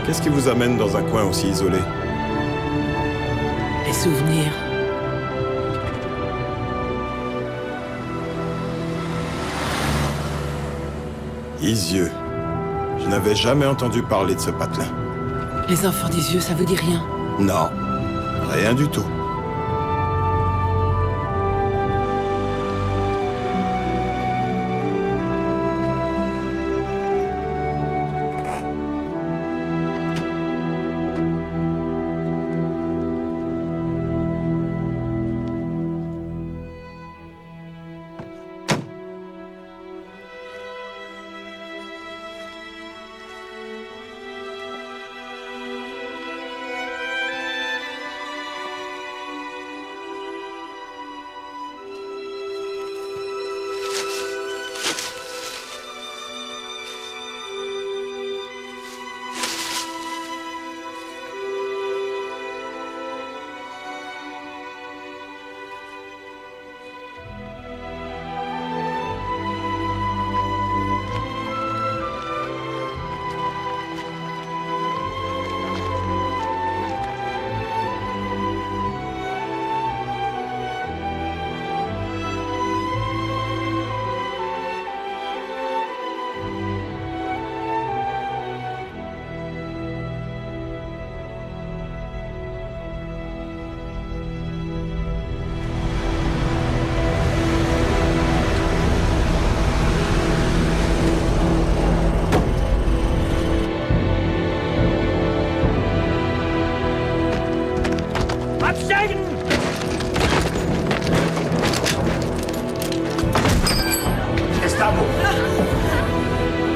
Qu'est-ce qui vous amène dans un coin aussi isolé? Les souvenirs. Isieux. Je n'avais jamais entendu parler de ce patelin. Les enfants des yeux, ça vous dit rien? Non, rien du tout.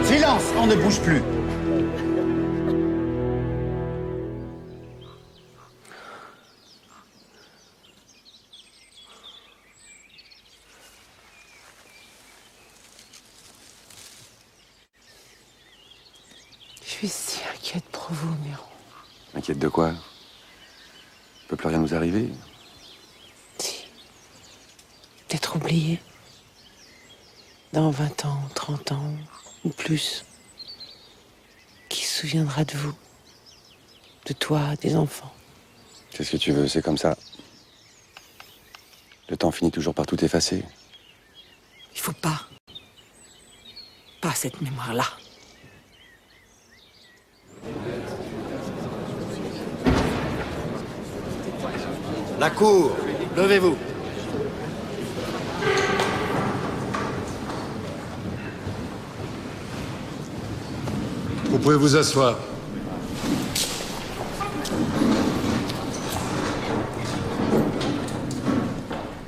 Silence, on ne bouge plus. Je suis si inquiète pour vous, Miron. Inquiète de quoi? Il peut plus rien nous arriver. Si. D'être oublié. Dans 20 ans, 30 ans, ou plus. Qui se souviendra de vous? De toi, des enfants? C'est ce que tu veux, c'est comme ça. Le temps finit toujours par tout effacer. Il faut pas. Pas cette mémoire-là. La cour, levez-vous. Vous pouvez vous asseoir.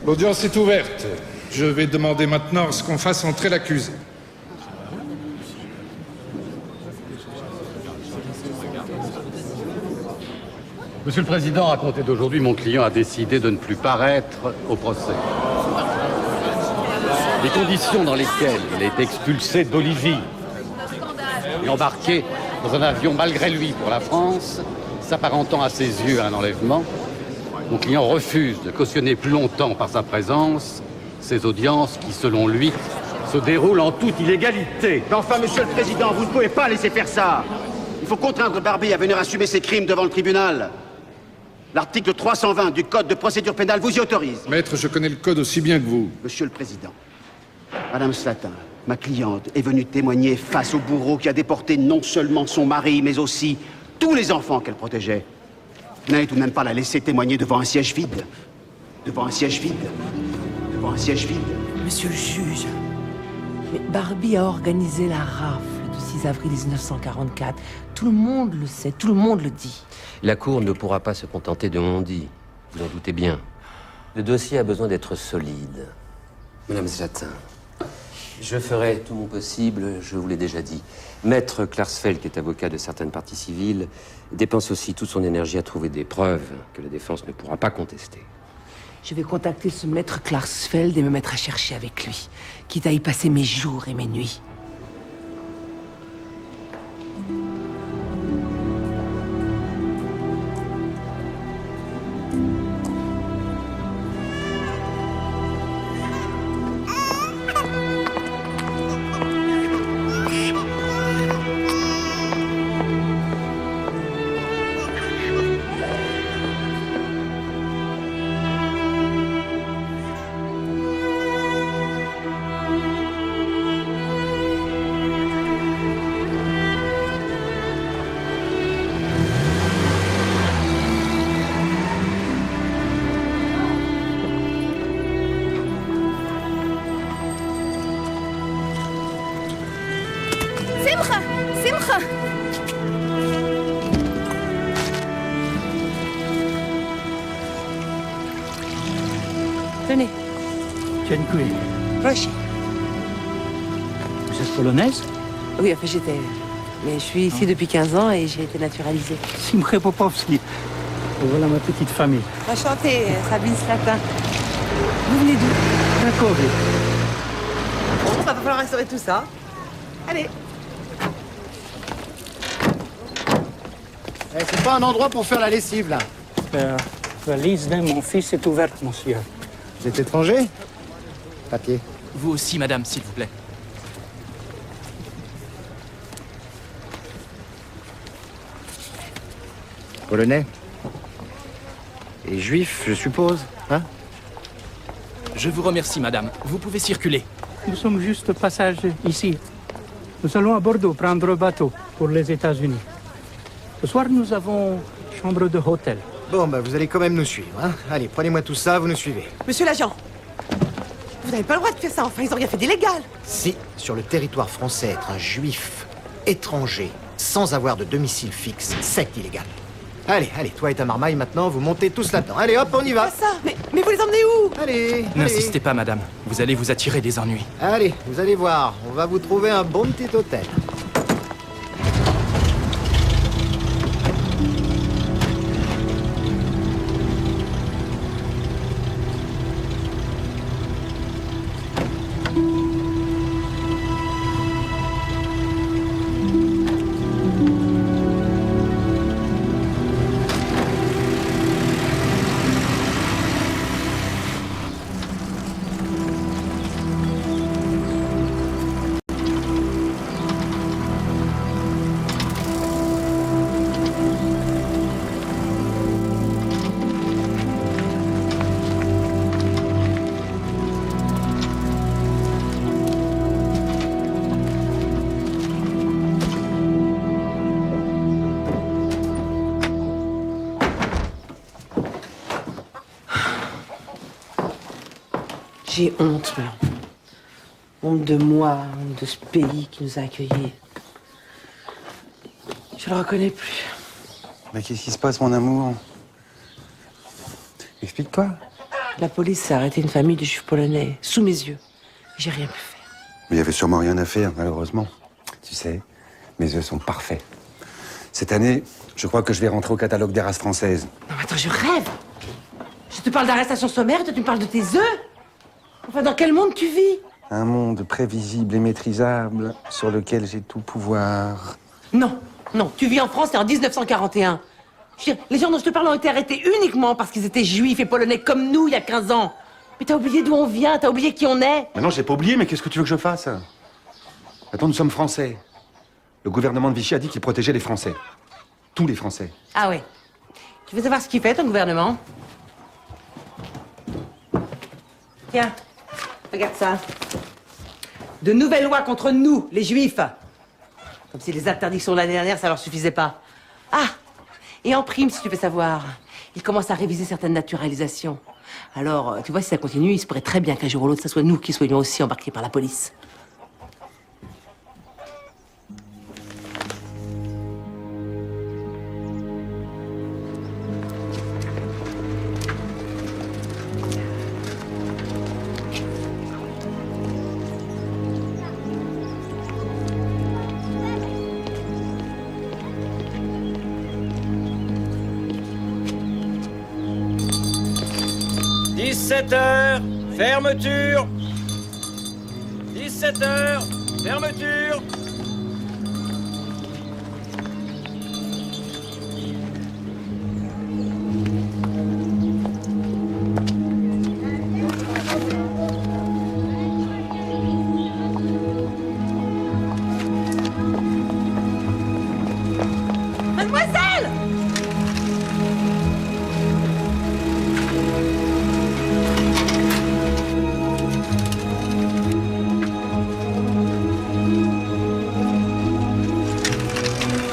L'audience est ouverte. Je vais demander maintenant à ce qu'on fasse entrer l'accusé. Monsieur le Président, à compter d'aujourd'hui, mon client a décidé de ne plus paraître au procès. Les conditions dans lesquelles il est expulsé d'Olivie et embarqué dans un avion malgré lui pour la France, s'apparentant à ses yeux à un enlèvement, mon client refuse de cautionner plus longtemps par sa présence ces audiences qui, selon lui, se déroulent en toute illégalité. Mais enfin, Monsieur le Président, vous ne pouvez pas laisser faire ça. Il faut contraindre Barbie à venir assumer ses crimes devant le tribunal. L'article 320 du Code de procédure pénale vous y autorise. Maître, je connais le code aussi bien que vous. Monsieur le Président, Madame Slatin, ma cliente, est venue témoigner face au bourreau qui a déporté non seulement son mari, mais aussi tous les enfants qu'elle protégeait. Vous n'allez tout de même pas la laisser témoigner devant un siège vide. Devant un siège vide. Devant un siège vide. Monsieur le juge, mais Barbie a organisé la rafle du 6 avril 1944. Tout le monde le sait, tout le monde le dit. La Cour ne pourra pas se contenter de on-dit. Vous en doutez bien. Le dossier a besoin d'être solide. Madame Slatin, je ferai tout mon possible, je vous l'ai déjà dit. Maître Klarsfeld, qui est avocat de certaines parties civiles, dépense aussi toute son énergie à trouver des preuves que la défense ne pourra pas contester. Je vais contacter ce maître Klarsfeld et me mettre à chercher avec lui, quitte à y passer mes jours et mes nuits. Tenez, Dziękuję. prochain. Vous êtes polonaise? Oui, enfin j'étais... Mais je suis ici depuis 15 ans et j'ai été naturalisée. Simche Popowski. Voilà ma petite famille. Enchantée, Sabine Slatin. Vous venez d'où? D'accord. Bon, va falloir restaurer tout ça. Allez. Eh, c'est pas un endroit pour faire la lessive, là. La valise de mon fils est ouverte, monsieur. Vous êtes étranger? Papier. Vous aussi, madame, s'il vous plaît. Polonais. Et juif, je suppose, hein? Je vous remercie, madame. Vous pouvez circuler. Nous sommes juste passagers ici. Nous allons à Bordeaux prendre un bateau pour les États-Unis. Ce soir, nous avons chambre de hôtel. Bon, bah vous allez quand même nous suivre, hein. Allez, prenez-moi tout ça, vous nous suivez. Monsieur l'agent, vous n'avez pas le droit de faire ça, enfin, ils ont rien fait d'illégal. Si, sur le territoire français, être un juif étranger, sans avoir de domicile fixe, c'est illégal. Allez, allez, toi et ta marmaille, maintenant, vous montez tous là-dedans. Allez, hop, on y va. Ça, mais vous les emmenez où? Allez, N'insistez pas, madame. Vous allez vous attirer des ennuis. allez, vous allez voir, on va vous trouver un bon petit hôtel. J'ai honte, là. Honte de moi, honte de ce pays qui nous a accueillis. Je le reconnais plus. Mais qu'est-ce qui se passe, mon amour? Explique-toi. La police a arrêté une famille de juifs polonais, sous mes yeux. J'ai rien pu faire. Mais il y avait sûrement rien à faire, malheureusement. Tu sais, mes yeux sont parfaits. Cette année, je crois que je vais rentrer au catalogue des races françaises. Non, mais attends, je rêve. Je te parle d'arrestation sommaire et toi tu me parles de tes œufs. Enfin, dans quel monde tu vis? Un monde prévisible et maîtrisable sur lequel j'ai tout pouvoir. Non, non, tu vis en France et en 1941. Je veux dire, les gens dont je te parle ont été arrêtés uniquement parce qu'ils étaient juifs et polonais comme nous il y a 15 ans. Mais t'as oublié d'où on vient, t'as oublié qui on est. Mais non, j'ai pas oublié, mais qu'est-ce que tu veux que je fasse? Attends, nous sommes Français. Le gouvernement de Vichy a dit qu'il protégeait les Français. Tous les Français. Ah ouais. Tu veux savoir ce qu'il fait, ton gouvernement? Tiens, regarde ça. De nouvelles lois contre nous, les juifs. Comme si les interdictions de l'année dernière, ça leur suffisait pas. Ah, et en prime, si tu veux savoir, ils commencent à réviser certaines naturalisations. Alors, tu vois, si ça continue, il se pourrait très bien qu'un jour ou l'autre, ça soit nous qui soyons aussi embarqués par la police. Fermeture. 17h, fermeture. Mademoiselle!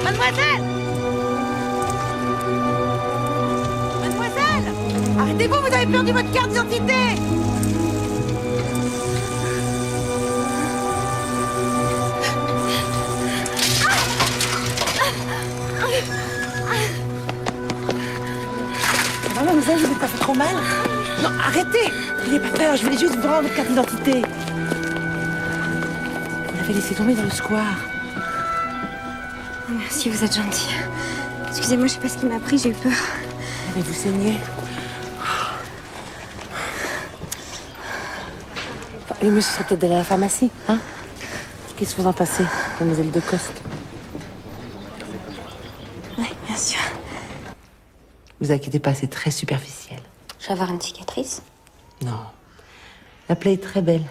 Mademoiselle! Mademoiselle! Arrêtez-vous, vous avez perdu votre carte d'identité! Ça va, mademoiselle, vous n'êtes pas fait trop mal? Non, arrêtez! Il n'est pas peur, je voulais juste voir votre carte d'identité. Vous l'avez laissé tomber dans le square. Oh, merci, vous êtes gentil. Excusez-moi, je sais pas ce qui m'a pris, j'ai eu peur. Avez-vous saigné? Les messieurs sont peut-être allés à la pharmacie, hein? Qu'est-ce que vous en pensez, mademoiselle de Coste? Oui, bien sûr. Vous inquiétez pas, c'est très superficiel. Je vais avoir une cicatrice? Non. La plaie est très belle.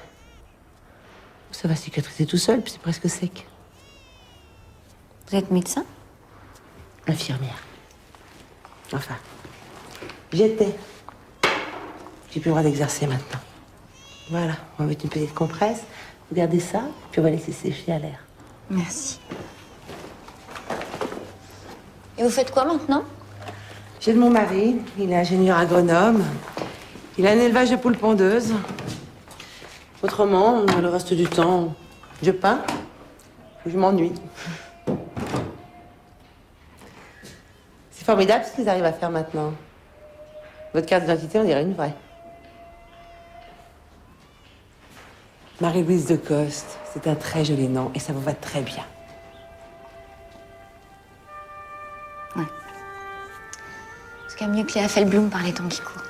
Ça va cicatriser tout seul, puis c'est presque sec. Vous êtes médecin? Infirmière. Enfin, j'étais. J'ai plus le droit d'exercer maintenant. Voilà, on va mettre une petite compresse. Vous gardez ça, puis on va laisser sécher à l'air. Merci. Et vous faites quoi maintenant? J'ai de mon mari, il est ingénieur agronome. Il a un élevage de poules pondeuses. Autrement, le reste du temps, je peins, je m'ennuie. C'est formidable ce qu'ils arrivent à faire maintenant. Votre carte d'identité, on dirait une vraie. Marie-Louise de Coste, c'est un très joli nom et ça vous va très bien. Ouais. En tout cas, mieux que Léa Feldblum par les temps qui courent.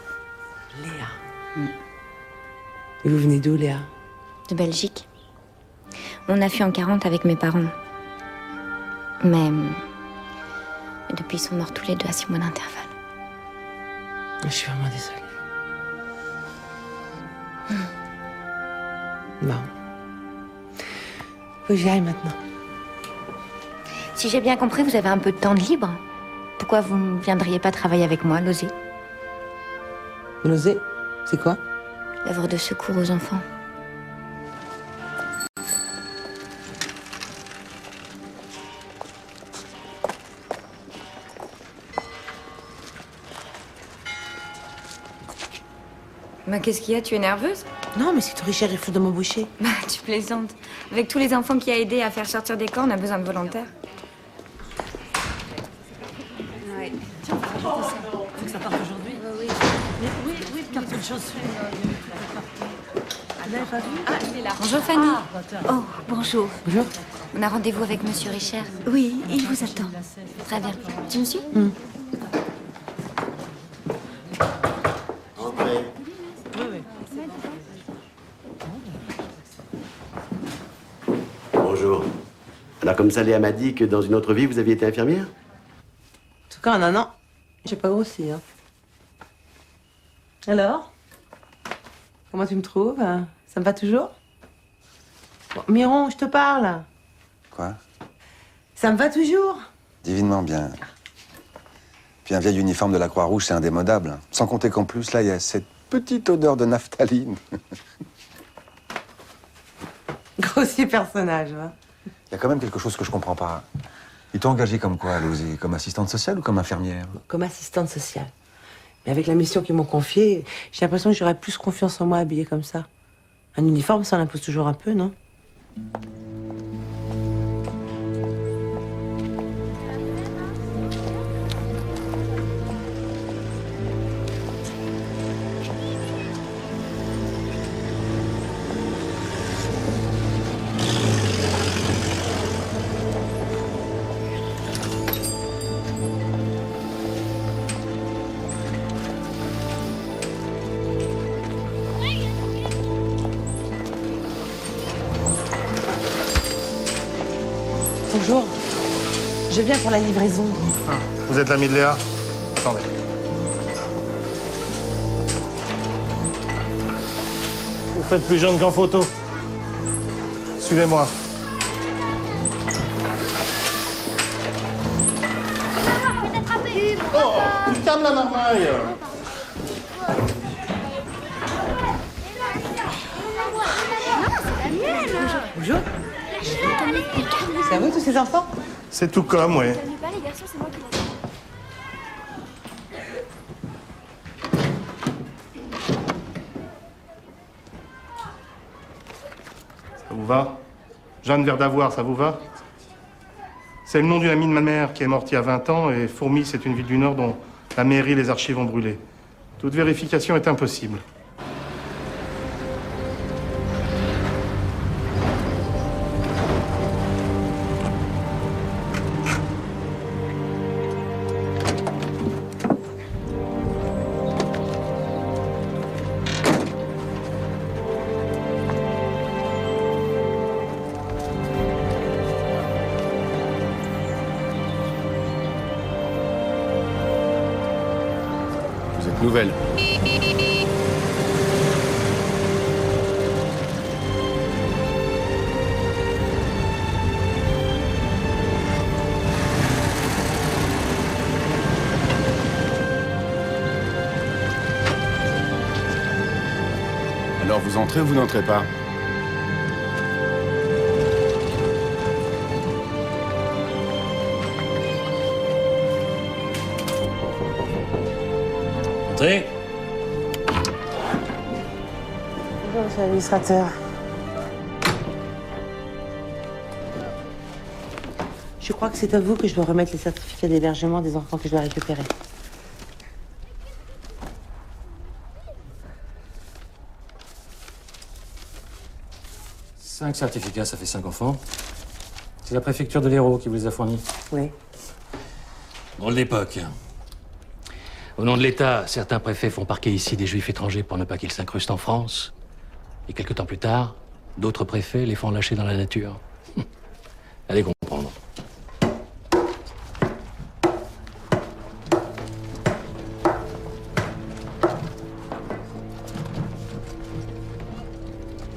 Léa. Et vous venez d'où, Léa? De Belgique. On a fui en 40 avec mes parents. Mais depuis, ils sont morts tous les deux à 6 mois d'intervalle. Je suis vraiment désolée. Bon. Faut que j'y aille maintenant. Si j'ai bien compris, vous avez un peu de temps de libre. Pourquoi vous ne viendriez pas travailler avec moi, l'OSE? L'OSE, c'est quoi? L'œuvre de secours aux enfants. Bah, qu'est-ce qu'il y a? Tu es nerveuse? Non, mais c'est tout Richard, il faut de m'embaucher. Bah, tu plaisantes. Avec tous les enfants qui a aidé à faire sortir des camps, on a besoin de volontaires. Ouais. Tiens, faut que ça parte aujourd'hui. Oui, carte de chaussure. Vous l'avez pas vu? Ah, il est là. Bonjour, Fanny. Oh, bonjour. Bonjour. On a rendez-vous avec Monsieur Richard. Oui, il vous attend. Très bien. Tu me suis? Entrez. Bonjour. Alors, comme ça, Léa m'a dit que dans une autre vie, vous aviez été infirmière? En tout cas, en un an, j'ai pas grossi. Hein. Alors? Comment tu me trouves? Ça me va toujours? Bon, Miron, je te parle. Quoi? Ça me va toujours? Divinement bien. Puis un vieil uniforme de la Croix-Rouge, c'est indémodable. Sans compter qu'en plus, là, il y a cette petite odeur de naphtaline. Grossier personnage, hein. Il y a quand même quelque chose que je comprends pas. Ils t'ont engagé comme quoi, Lozé? Comme assistante sociale ou comme infirmière? Comme assistante sociale. Mais avec la mission qu'ils m'ont confiée, j'ai l'impression que j'aurais plus confiance en moi habillée comme ça. Un uniforme, ça en impose toujours un peu, non? Bonjour. Je viens pour la livraison. Ah, vous êtes l'ami de Léa? Attendez. Vous faites plus jeune qu'en photo. Suivez-moi. Oh, tu calmes la marmaille. Bonjour. C'est à vous, tous ces enfants? C'est tout comme, oui. Ça vous va? Jeanne Verdavoir, ça vous va? C'est le nom d'une amie de ma mère qui est morte il y a 20 ans, et Fourmi, c'est une ville du Nord dont la mairie et les archives ont brûlé. Toute vérification est impossible. Vous êtes nouvelle. Alors vous entrez ou vous n'entrez pas? Bonjour, monsieur l'administrateur. Je crois que c'est à vous que je dois remettre les certificats d'hébergement des enfants que je dois récupérer. Cinq certificats, ça fait 5 enfants. C'est la préfecture de l'Hérault qui vous les a fournis. Oui. Drôle d'époque. Au nom de l'État, certains préfets font parquer ici des juifs étrangers pour ne pas qu'ils s'incrustent en France. Et quelques temps plus tard, d'autres préfets les font lâcher dans la nature. Allez comprendre.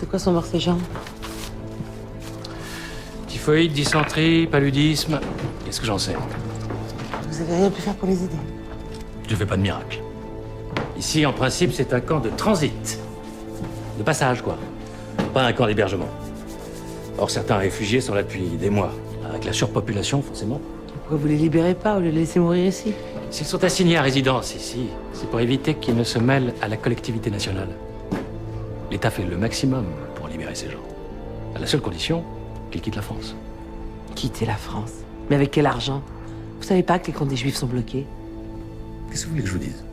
De quoi sont morts ces gens? Typhoïde, dysenterie, paludisme. Qu'est-ce que j'en sais? Vous avez rien pu faire pour les aider? Je fais pas de miracle. Ici, en principe, c'est un camp de transit. De passage, quoi. Pas un camp d'hébergement. Or, certains réfugiés sont là depuis des mois. Avec la surpopulation, forcément. Pourquoi vous les libérez pas ou les laissez mourir ici? S'ils sont assignés à résidence ici, c'est pour éviter qu'ils ne se mêlent à la collectivité nationale. L'État fait le maximum pour libérer ces gens. À la seule condition qu'ils quittent la France. Quitter la France? Mais avec quel argent? Vous savez pas que les comptes des Juifs sont bloqués? Qu'est-ce que vous voulez que je vous dise?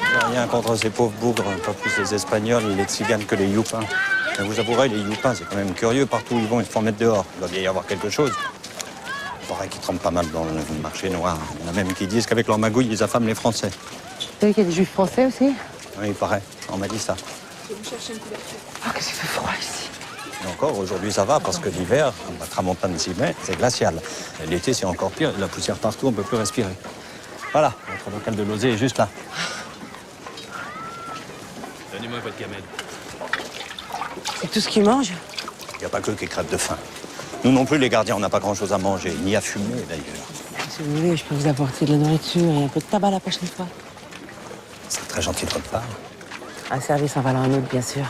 J'ai rien contre ces pauvres bougres, pas plus les Espagnols ni les Tziganes que les Youpins. Mais vous avouerez, les Youpins, c'est quand même curieux. Partout où ils vont, ils se font mettre dehors. Il doit bien y avoir quelque chose. Il paraît qu'ils trempent pas mal dans le marché noir. Il y en a même qui disent qu'avec leur magouille, ils affament les Français. Vous savez qu'il y a des Juifs français aussi? Oui, il paraît. On m'a dit ça. Vous cherchez une couverture. Ah, qu'est-ce qu'il fait froid ici. Et encore, aujourd'hui, ça va, parce que l'hiver, la tramontane s'y met, c'est glacial. Et l'été, c'est encore pire. La poussière partout, on ne peut plus respirer. Voilà, notre local de Lozé est juste là. Donnez-moi votre gamelle. C'est tout ce qu'ils mangent? Il n'y a pas que eux qui crèvent de faim. Nous non plus, les gardiens, on n'a pas grand-chose à manger, ni à fumer, d'ailleurs. Si vous voulez, je peux vous apporter de la nourriture et un peu de tabac la prochaine fois. C'est très gentil de votre part. Un service en valant un autre, bien sûr.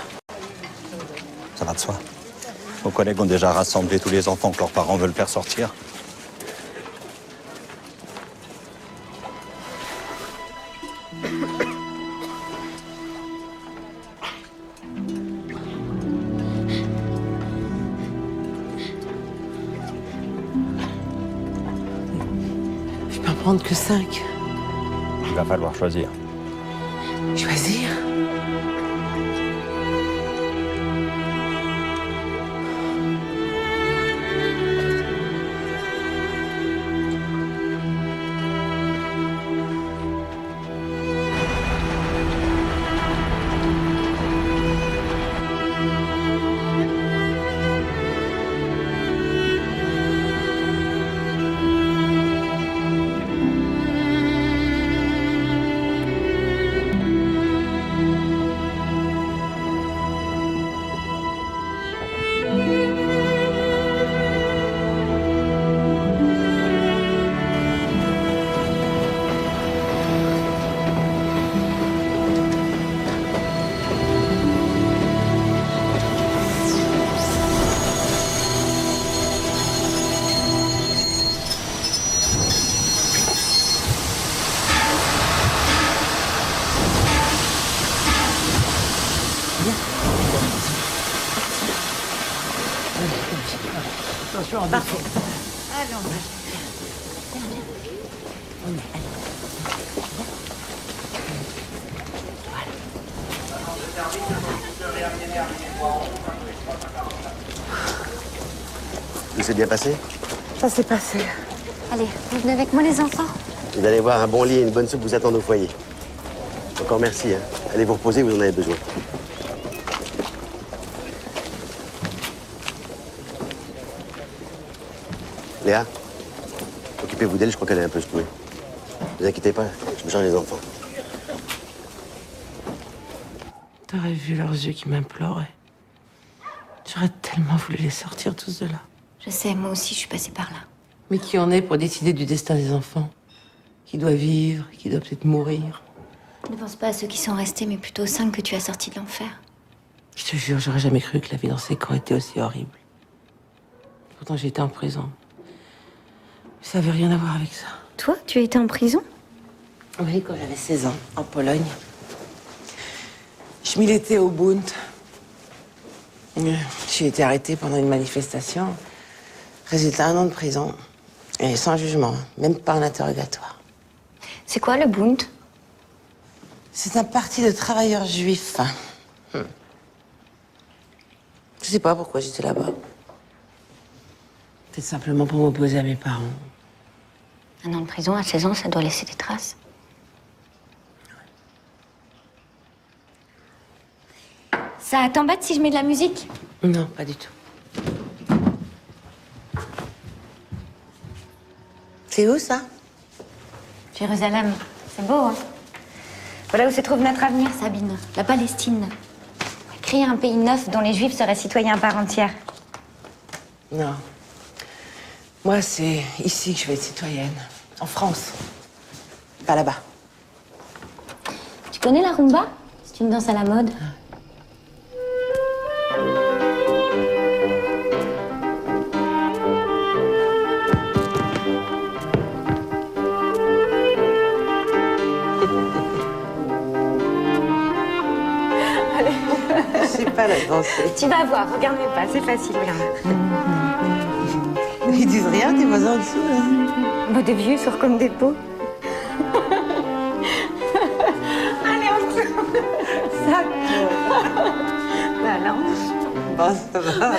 Ça va de soi. Vos collègues ont déjà rassemblé tous les enfants que leurs parents veulent faire sortir. Je peux en prendre que 5. Il va falloir choisir. Choisir? Attention, en parfait. Allons, Tout s'est bien passé? Ça s'est passé. Allez, vous venez avec moi les enfants? Vous allez voir, un bon lit et une bonne soupe vous attendent au foyer. Encore merci, hein. Allez vous reposer, vous en avez besoin. Léa, occupez-vous d'elle, je crois qu'elle est un peu secouée. Ne vous inquiétez pas, je me charge des enfants. T'aurais vu leurs yeux qui m'imploraient. J'aurais tellement voulu les sortir tous de là. Je sais, moi aussi, je suis passée par là. Mais qui en est pour décider du destin des enfants? Qui doit vivre, qui doit peut-être mourir? Ne pense pas à ceux qui sont restés, mais plutôt aux 5 que tu as sortis de l'enfer. Je te jure, j'aurais jamais cru que la vie dans ces camps était aussi horrible. Pourtant, j'étais en prison. Ça avait rien à voir avec ça. Toi, tu as été en prison? Oui, quand j'avais 16 ans, en Pologne. Je militais au Bund. J'ai été arrêtée pendant une manifestation. Résultat, 1 an de prison. Et sans jugement, même pas un interrogatoire. C'est quoi le Bund? C'est un parti de travailleurs juifs. Je sais pas pourquoi j'étais là-bas. Peut-être simplement pour m'opposer à mes parents. 1 an de prison à 16 ans, ça doit laisser des traces. Ça t'embête si je mets de la musique? Non, pas du tout. C'est où, ça? Jérusalem. C'est beau, hein? Voilà où se trouve notre avenir, Sabine. La Palestine. Créer un pays neuf dont les Juifs seraient citoyens à part entière. Non. Moi, c'est ici que je vais être citoyenne. En France. Pas là-bas. Tu connais la rumba? C'est une danse à la mode. Je sais pas la danser. Tu vas voir, regarde mes pas, c'est facile, regarde. Ils disent rien, tes voisins en dessous, là? Des vieux sourds comme des pots. Allez, on se... Ça. Bah non. Bon, ça va, bah.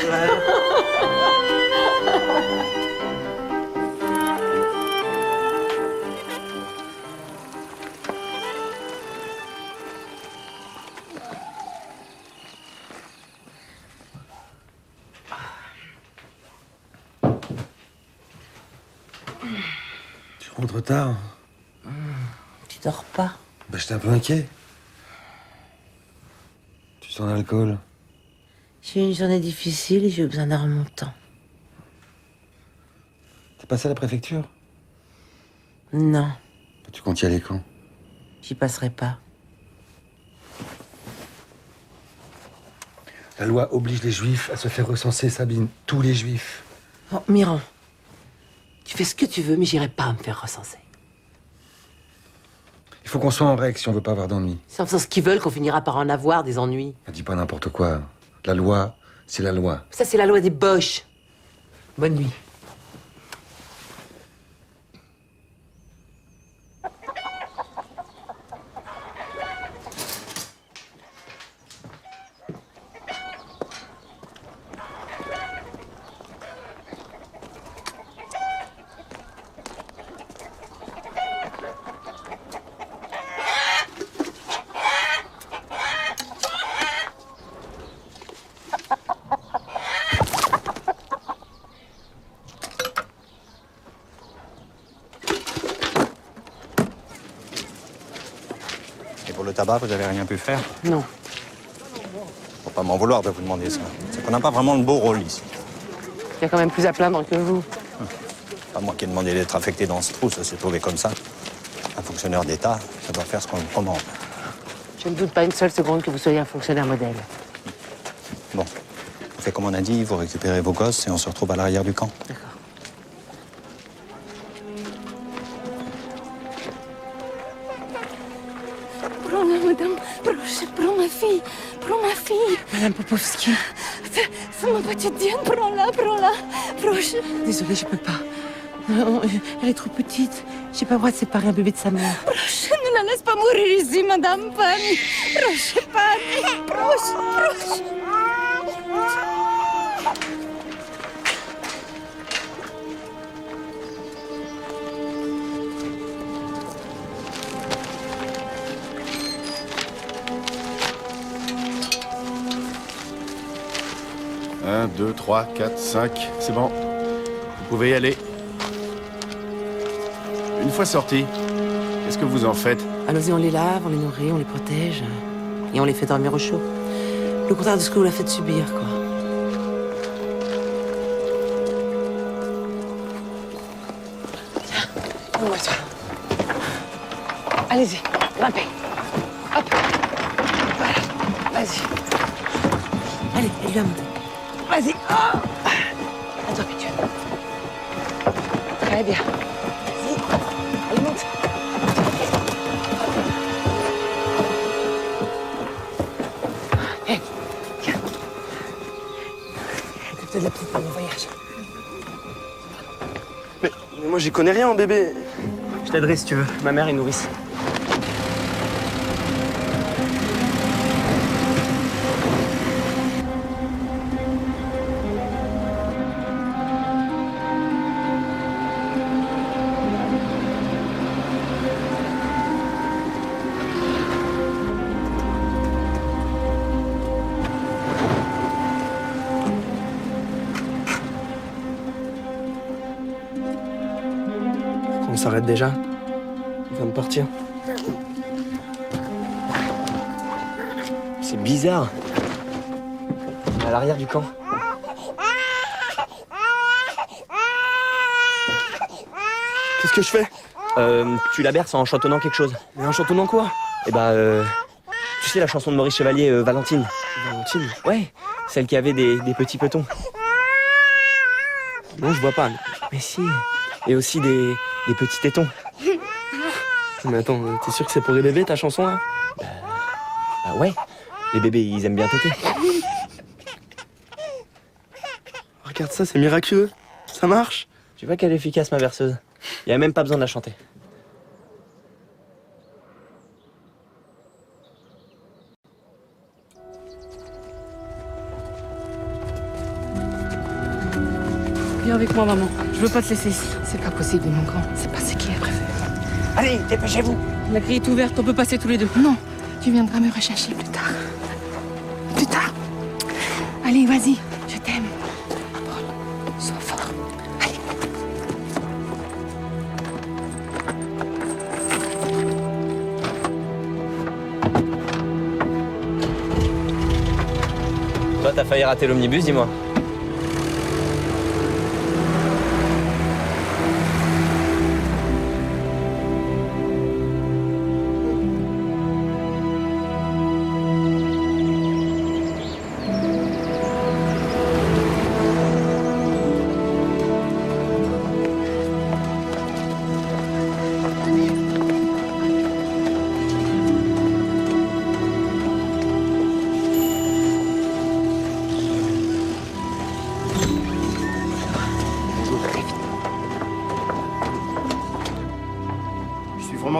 Tu rentres tard? Tu dors pas? Bah, j'étais un peu inquiet. Tu sens l'alcool? J'ai eu une journée difficile et j'ai eu besoin d'un remontant. T'es passé à la préfecture? Non, Tu comptes y aller quand? j'y passerai pas. La loi oblige les juifs à se faire recenser, Sabine. Tous les juifs. Oh, Miran, tu fais ce que tu veux, mais j'irai pas me faire recenser. Il faut qu'on soit en règle si on veut pas avoir d'ennuis. C'est en faisant ce qu'ils veulent qu'on finira par en avoir des ennuis. Dis pas n'importe quoi. La loi, c'est la loi. Ça, c'est la loi des Boches. Bonne nuit. Et pour le tabac, vous avez rien pu faire? Non. Faut pas m'en vouloir de vous demander ça. C'est qu'on n'a pas vraiment le beau rôle ici. Il y a quand même plus à plaindre que vous. Pas moi qui ai demandé d'être affecté dans ce trou, ça s'est trouvé comme ça. Un fonctionnaire d'État, ça doit faire ce qu'on lui commande. Je ne doute pas une seule seconde que vous soyez un fonctionnaire modèle. Bon, on fait comme on a dit, vous récupérez vos gosses et on se retrouve à l'arrière du camp. D'accord. Prends-la, madame. Prends ma fille. Prends ma fille. Madame Popovski. c'est ma petite Diane, prends-la, proche. Désolée, je peux pas. Elle est trop petite. J'ai pas le droit de séparer un bébé de sa mère. Proche, ne la laisse pas mourir ici, madame Fanny. Proche, Fanny, proche. 1, 2, 3, 4, 5, c'est bon. Vous pouvez y aller. Une fois sortis, qu'est-ce que vous en faites? Allons-y, on les lave, on les nourrit, on les protège. Et on les fait dormir au chaud. Le contraire de ce que vous la faites subir, quoi. Tiens, donne-moi ça. Allez-y, grimpez. Hop. Voilà, vas-y. Allez, aide-lui à monter. Vas-y. Oh. À toi, Pétu. Très bien. Vas-y. Allez, monte. Hé, tiens. C'est peut-être la petite pour mon voyage. Mais moi, j'y connais rien en bébé. Je t'aiderai si tu veux. Ma mère est nourrice. On s'arrête déjà. Il vient de partir. C'est bizarre. À l'arrière du camp. Qu'est-ce que je fais? Tu la berces en chantonnant quelque chose. Mais en chantonnant quoi? Eh ben, tu sais la chanson de Maurice Chevalier, Valentine. Valentine? Ouais, celle qui avait des petits petons. Non, je vois pas. Mais si. Et aussi des petits tétons. Mais attends, t'es sûr que c'est pour les bébés ta chanson là? Bah ouais, les bébés ils aiment bien téter. Regarde ça, c'est miraculeux. Ça marche. Tu vois qu'elle est efficace ma berceuse. Y a même pas besoin de la chanter. Viens avec moi, maman. Je veux pas te laisser ici. C'est pas possible, mon grand. C'est pas ce qui est prévu. Allez, dépêchez-vous. La grille est ouverte, on peut passer tous les deux. Non, tu viendras me rechercher plus tard. Plus tard. Allez, vas-y, je t'aime. Paul, sois fort. Allez. Toi, t'as failli rater l'omnibus, dis-moi.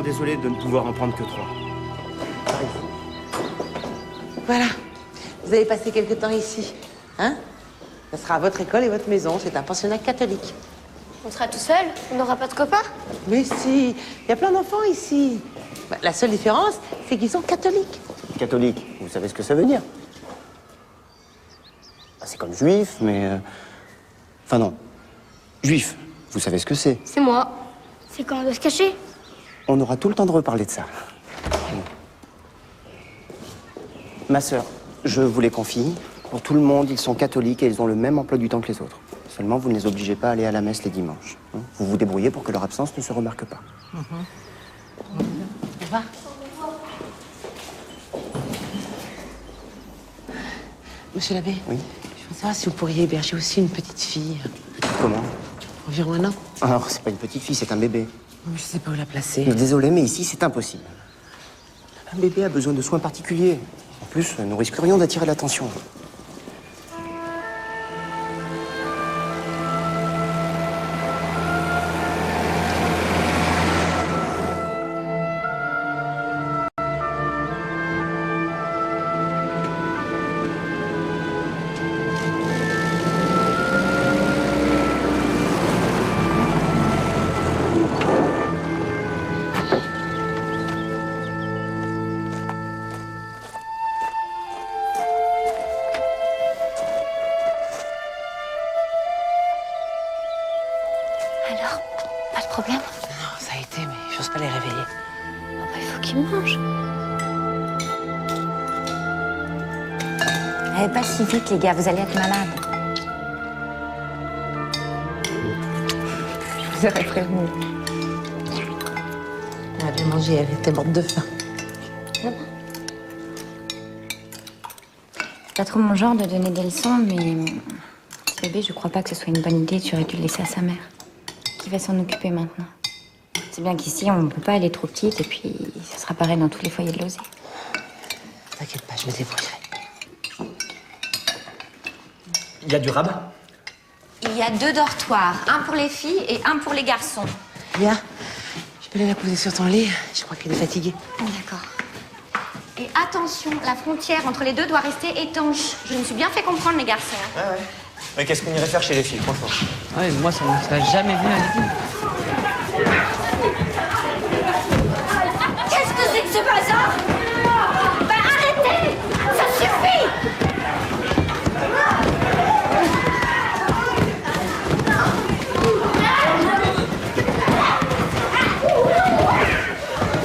Désolé de ne pouvoir en prendre que 3. Voilà. Vous allez passer quelque temps ici. Hein? Ça sera votre école et votre maison. C'est un pensionnat catholique. On sera tout seul? On n'aura pas de copains? Mais si. Il y a plein d'enfants ici. Bah, la seule différence, c'est qu'ils sont catholiques. Catholique, vous savez ce que ça veut dire? C'est comme juif, mais... Enfin non. Juif, vous savez ce que c'est? C'est moi. C'est quand on doit se cacher? On aura tout le temps de reparler de ça. Ma sœur, je vous les confie. Pour tout le monde, ils sont catholiques et ils ont le même emploi du temps que les autres. Seulement, vous ne les obligez pas à aller à la messe les dimanches. Vous vous débrouillez pour que leur absence ne se remarque pas. Au revoir. Monsieur l'abbé? Oui. Je veux savoir si vous pourriez héberger aussi une petite fille. Comment? Environ 1 an. Alors, c'est pas une petite fille, c'est un bébé. Je sais pas où la placer. Désolé, mais ici, c'est impossible. Un bébé a besoin de soins particuliers. En plus, nous risquerions d'attirer l'attention. problème? Non, ça a été, mais j'ose pas les réveiller. Oh, bah, il faut qu'ils mangent. Allez, pas si vite, les gars, vous allez être malades. Je vous aurais prévenu. Elle avait mangé, elle était morte de faim. C'est pas trop mon genre de donner des leçons, mais ce bébé, je crois pas que ce soit une bonne idée. Tu aurais dû le laisser à sa mère. Qui va s'en occuper maintenant? C'est bien qu'ici, on peut pas aller trop petite, et puis ça sera pareil dans tous les foyers de Lozé. T'inquiète pas, je me débrouillerai. Il y a du rab? Il y a 2 dortoirs, un pour les filles et un pour les garçons. Bien. Je peux aller la poser sur ton lit. Je crois qu'elle est fatiguée. D'accord. Et attention, la frontière entre les deux doit rester étanche. Je me suis bien fait comprendre, les garçons. Ouais. Mais qu'est-ce qu'on irait faire chez les filles, franchement? Ouais, moi, ça ne serait jamais venu à l'idée. Qu'est-ce que c'est que ce bazar? Ben arrêtez! Ça suffit!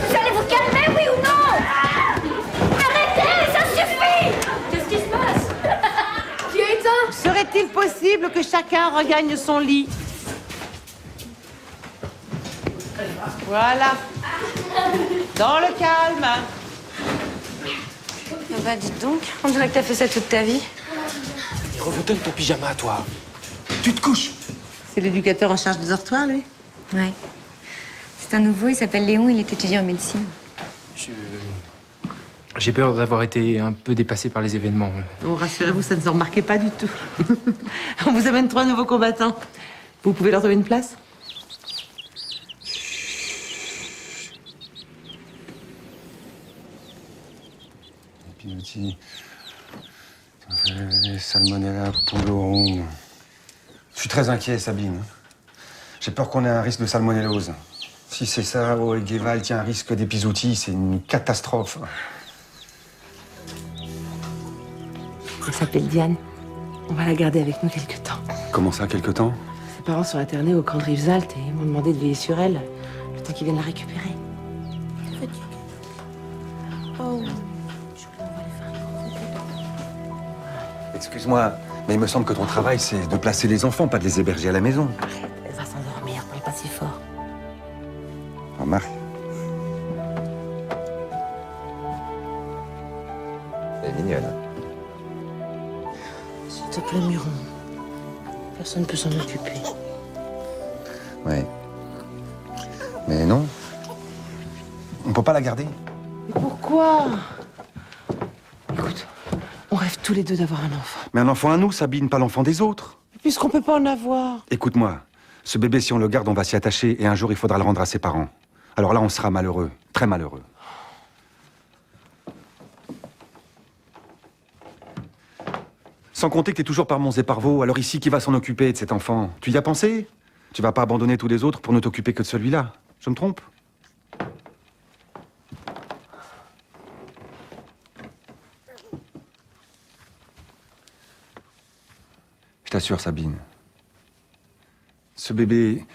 Vous allez vous calmer, oui ou non? Arrêtez! Ça suffit! Qu'est-ce qui se passe? Qui est éteint? Serait-il possible que chacun regagne son lit? Voilà. Dans le calme. Bah dites donc, on dirait que t'as fait ça toute ta vie. Reboutonne ton pyjama à toi. Tu te couches. C'est l'éducateur en charge des dortoirs, lui? Ouais. C'est un nouveau, il s'appelle Léon, il est étudiant en médecine. J'ai peur d'avoir été un peu dépassé par les événements. Oh, rassurez-vous, ça ne se remarquait pas du tout. On vous amène 3 nouveaux combattants. Vous pouvez leur trouver une place? Pinotti, Salmonella, Poulorum. Je suis très inquiet, Sabine. J'ai peur qu'on ait un risque de salmonellose. Si c'est ça, Guéval tient un risque d'épizootie, c'est une catastrophe. Elle s'appelle Diane. On va la garder avec nous quelque temps. Comment ça, quelque temps? Ses parents sont internés au camp de Rivesaltes et ils m'ont demandé de veiller sur elle le temps qu'ils viennent la récupérer. Oh. Excuse-moi, mais il me semble que ton travail, c'est de placer les enfants, pas de les héberger à la maison. Elle va s'endormir, parle pas si fort. Remarque. Elle est mignonne. S'il te plaît, Miron. Personne ne peut s'en occuper. Ouais. Mais non. On peut pas la garder. Mais pourquoi? Écoute, on rêve tous les deux d'avoir un enfant. Mais un enfant à nous, Sabine, pas l'enfant des autres. Puisqu'on peut pas en avoir. Écoute-moi, ce bébé, si on le garde, on va s'y attacher et un jour, il faudra le rendre à ses parents. Alors là, on sera malheureux, très malheureux. Sans compter que t'es toujours par Mons et par Vaux, alors ici, qui va s'en occuper de cet enfant? Tu y as pensé? Tu vas pas abandonner tous les autres pour ne t'occuper que de celui-là? Je me trompe? Je t'assure, Sabine, ce bébé,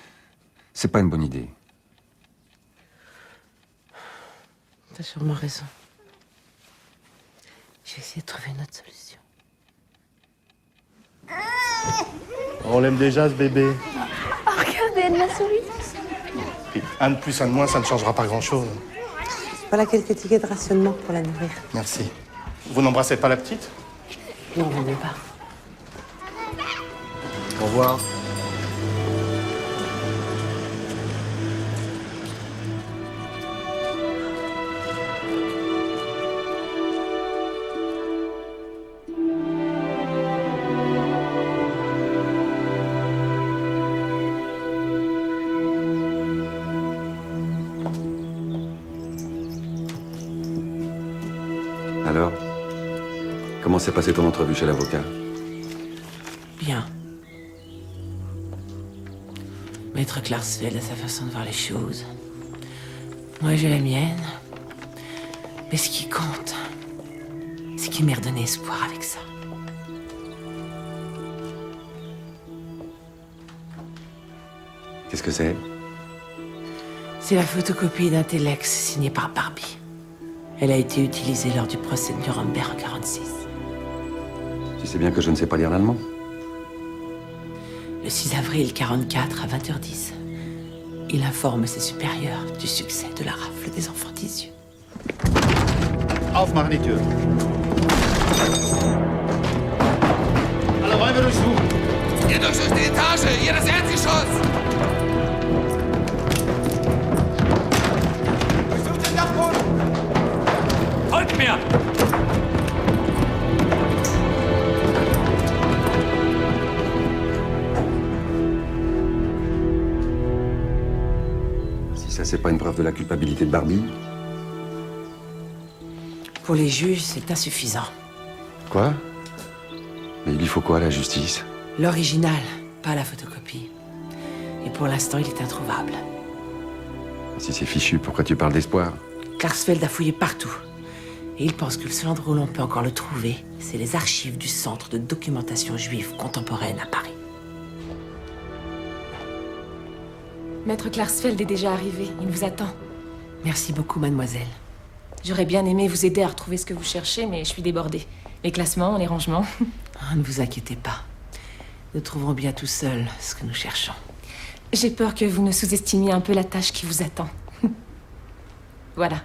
c'est pas une bonne idée. T'as sûrement raison. Je vais essayer de trouver une autre solution. On l'aime déjà, ce bébé. Oh, regardez, elle m'a souri. Puis, un de plus, un de moins, ça ne changera pas grand-chose. Voilà quelques tickets de rationnement pour la nourrir. Merci. Vous n'embrassez pas la petite? Non, on n'est pas. Au revoir. Alors, comment s'est passée ton entrevue chez l'avocat? Bien. Maître Klarsfeld a sa façon de voir les choses. Moi, j'ai la mienne. Mais ce qui compte, c'est qu'il m'ait redonné espoir avec ça. Qu'est-ce que c'est? C'est la photocopie d'un Telex signé par Barbie. Elle a été utilisée lors du procès de Nuremberg en 1946. Tu sais bien que je ne sais pas lire l'allemand. Le 6 avril 1944, à 20h10, il informe ses supérieurs du succès de la rafle des enfants d'Isieux. Aufmachen die Tür. Alle Räume durchsuchen. Ihr durchsucht die Etage, ihr das Erdgeschoss! Durchsucht den Dachboden! Folgt mir! Si ça, c'est pas une preuve de la culpabilité de Barbie. Pour les juges, c'est insuffisant. Quoi? Mais il lui faut quoi, la justice? L'original, pas la photocopie. Et pour l'instant, il est introuvable. Si c'est fichu, pourquoi tu parles d'espoir? Klarsfeld a fouillé partout. Et il pense que le seul endroit où l'on peut encore le trouver, c'est les archives du Centre de documentation juive contemporaine à Paris. Maître Klarsfeld est déjà arrivé. Il vous attend. Merci beaucoup, mademoiselle. J'aurais bien aimé vous aider à retrouver ce que vous cherchez, mais je suis débordée. Les classements, les rangements. Ne vous inquiétez pas. Nous trouverons bien tout seuls ce que nous cherchons. J'ai peur que vous ne sous-estimiez un peu la tâche qui vous attend. Voilà.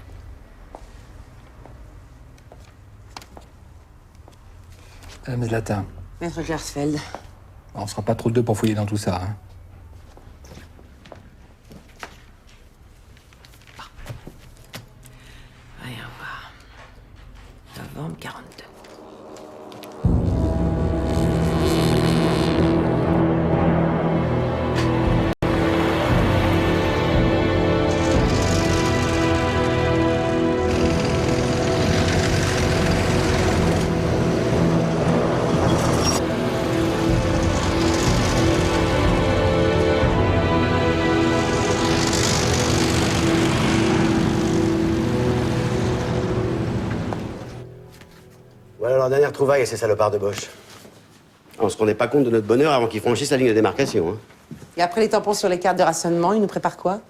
Madame Zlatin, Maître Klarsfeld. on sera pas trop deux pour fouiller dans tout ça. Hein. Voyons voir. Novembre 42. Voilà leur dernière trouvaille et ces salopards de Bosch. On se rendait pas compte de notre bonheur avant qu'ils franchissent la ligne de démarcation. Hein. Et après les tampons sur les cartes de rationnement, ils nous préparent quoi?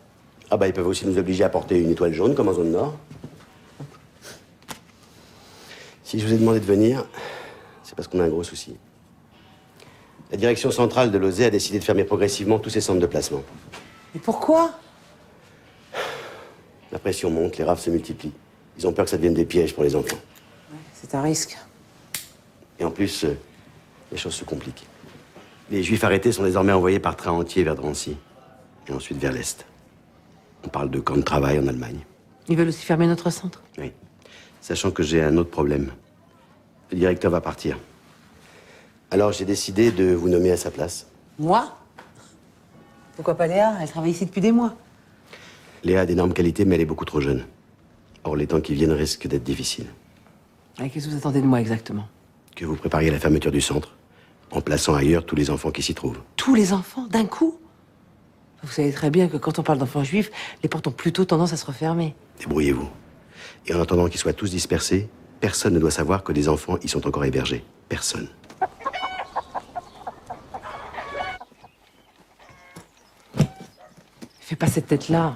Ah bah ils peuvent aussi nous obliger à porter une étoile jaune comme en zone nord. Si je vous ai demandé de venir, c'est parce qu'on a un gros souci. La direction centrale de l'OSE a décidé de fermer progressivement tous ses centres de placement. Et pourquoi? La pression monte, les rafles se multiplient. Ils ont peur que ça devienne des pièges pour les enfants. C'est un risque. Et en plus, les choses se compliquent. Les Juifs arrêtés sont désormais envoyés par train entier vers Drancy. Et ensuite vers l'Est. On parle de camps de travail en Allemagne. Ils veulent aussi fermer notre centre? Oui. Sachant que j'ai un autre problème. Le directeur va partir. Alors j'ai décidé de vous nommer à sa place. Moi? Pourquoi pas Léa? Elle travaille ici depuis des mois. Léa a d'énormes qualités, mais elle est beaucoup trop jeune. Or, les temps qui viennent risquent d'être difficiles. Et qu'est-ce que vous attendez de moi exactement? Que vous prépariez la fermeture du centre, en plaçant ailleurs tous les enfants qui s'y trouvent. Tous les enfants, d'un coup? Vous savez très bien que quand on parle d'enfants juifs, les portes ont plutôt tendance à se refermer. Débrouillez-vous. Et en attendant qu'ils soient tous dispersés, personne ne doit savoir que des enfants y sont encore hébergés. Personne. Fais pas cette tête-là.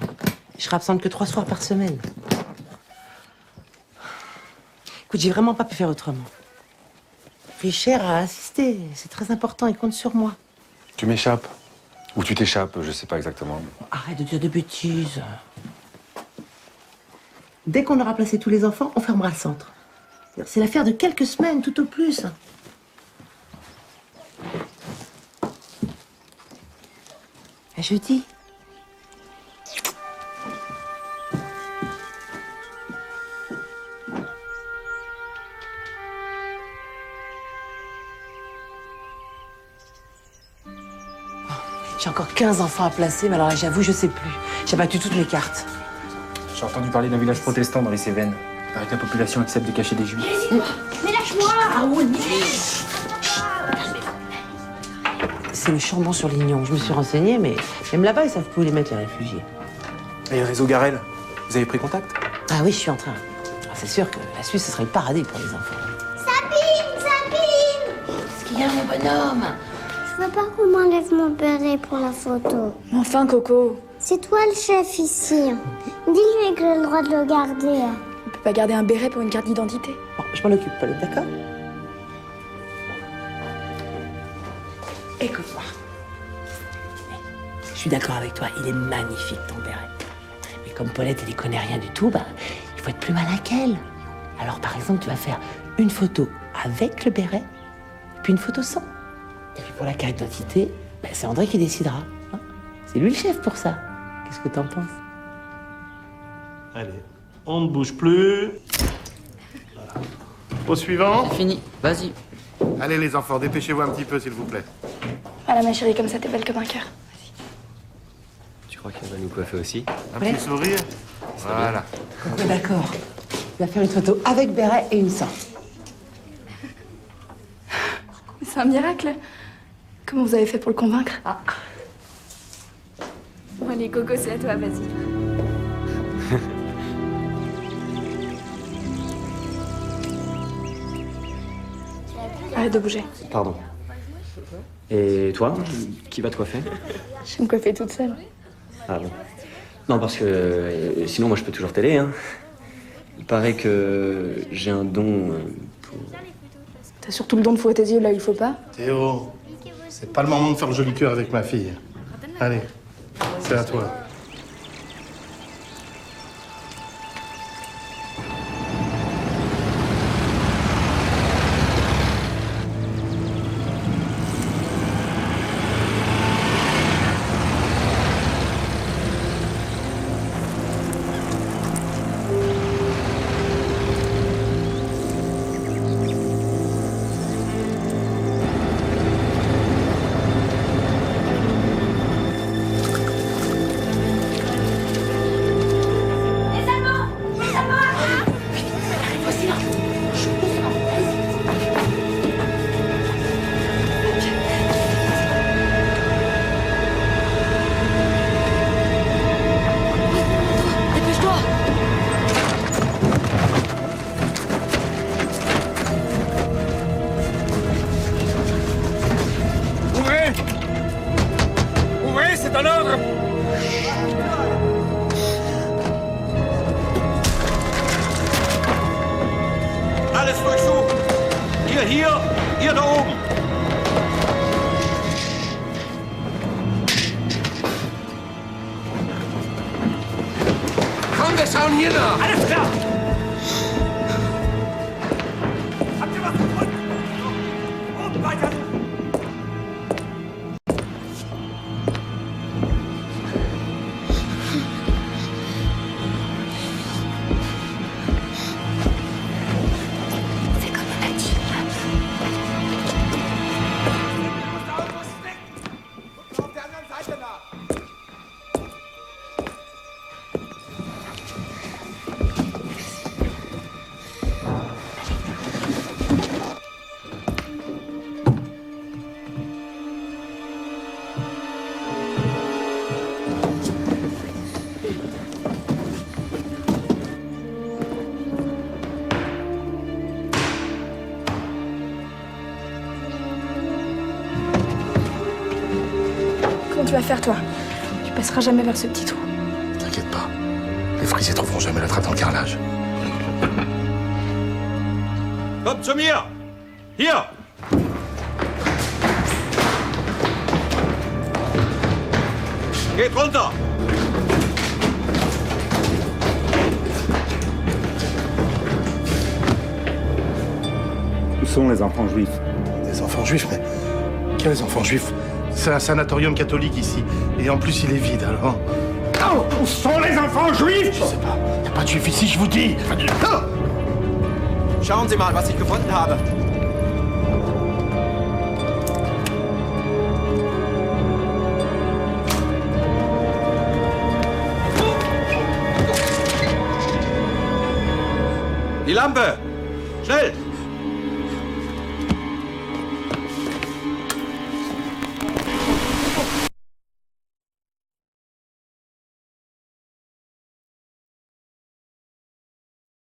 Je serai absente que 3 soirs par semaine. Écoute, j'ai vraiment pas pu faire autrement. Richer a assisté. C'est très important. Il compte sur moi. Tu m'échappes. Ou tu t'échappes, je sais pas exactement. Arrête de dire des bêtises. Dès qu'on aura placé tous les enfants, on fermera le centre. C'est l'affaire de quelques semaines, tout au plus. À jeudi. J'ai encore 15 enfants à placer, mais alors là, j'avoue, je sais plus. J'ai battu toutes mes cartes. J'ai entendu parler d'un village protestant dans les Cévennes. Avec la population accepte de cacher des juifs. Mais lâche-moi! Ah oui! C'est le Chambon-sur-Lignon. Je me suis renseignée, mais même là-bas, ils savent plus où les mettre, les réfugiés. Et le réseau Garel, vous avez pris contact? Ah oui, je suis en train. C'est sûr que la Suisse, ce serait le paradis pour les enfants. Sabine! Sabine! Qu'est-ce qu'il y a, mon bonhomme? Je veux pas qu'on m'enlève mon béret pour la photo. Enfin, Coco, C'est toi le chef ici. Dis-lui que j'ai le droit de le garder. On peut pas garder un béret pour une carte d'identité. Bon, je m'en occupe, Paulette, d'accord? Écoute-moi. Je suis d'accord avec toi, il est magnifique ton béret. Mais comme Paulette, elle y connaît rien du tout, bah, il faut être plus malin qu'elle. Alors par exemple, tu vas faire une photo avec le béret, puis une photo sans. Et puis pour la carte d'identité, bah, c'est André qui décidera. Hein. C'est lui le chef pour ça. Qu'est-ce que t'en penses? Allez, on ne bouge plus. Voilà. Au suivant. C'est fini, vas-y. Allez les enfants, dépêchez-vous un petit peu s'il vous plaît. Voilà, ma chérie, comme ça, t'es belle comme un cœur. Tu crois qu'elle va nous coiffer aussi? Un petit sourire. Voilà. On est d'accord. Il va faire une photo avec béret et une sans. C'est un miracle. Comment vous avez fait pour le convaincre? Bon, allez, Coco, c'est à toi, vas-y. Arrête de bouger. Pardon. Et toi, qui va te coiffer? Je vais me coiffer toute seule. Ah bon. Non, parce que sinon, moi, je peux toujours t'aider, hein. Il paraît que j'ai un don pour... T'as surtout le don de fourrer tes yeux là où il faut pas. Théo, c'est pas le moment de faire le joli cœur avec ma fille. Allez, c'est à toi. Comment tu vas faire, toi? Tu passeras jamais vers ce petit trou. T'inquiète pas. Les frisiers trouveront jamais la trappe dans le carrelage. Komm zu mir! Hier! Geht runter! Où sont les enfants juifs? Des enfants juifs, mais... Quels enfants juifs? C'est un sanatorium catholique ici. Et en plus, il est vide, alors... Oh, où sont les enfants juifs? Je sais pas. Y a pas de juifs ici, je vous dis. Schauen Sie mal, was ich gefunden habe. Die Lampe! Schnell!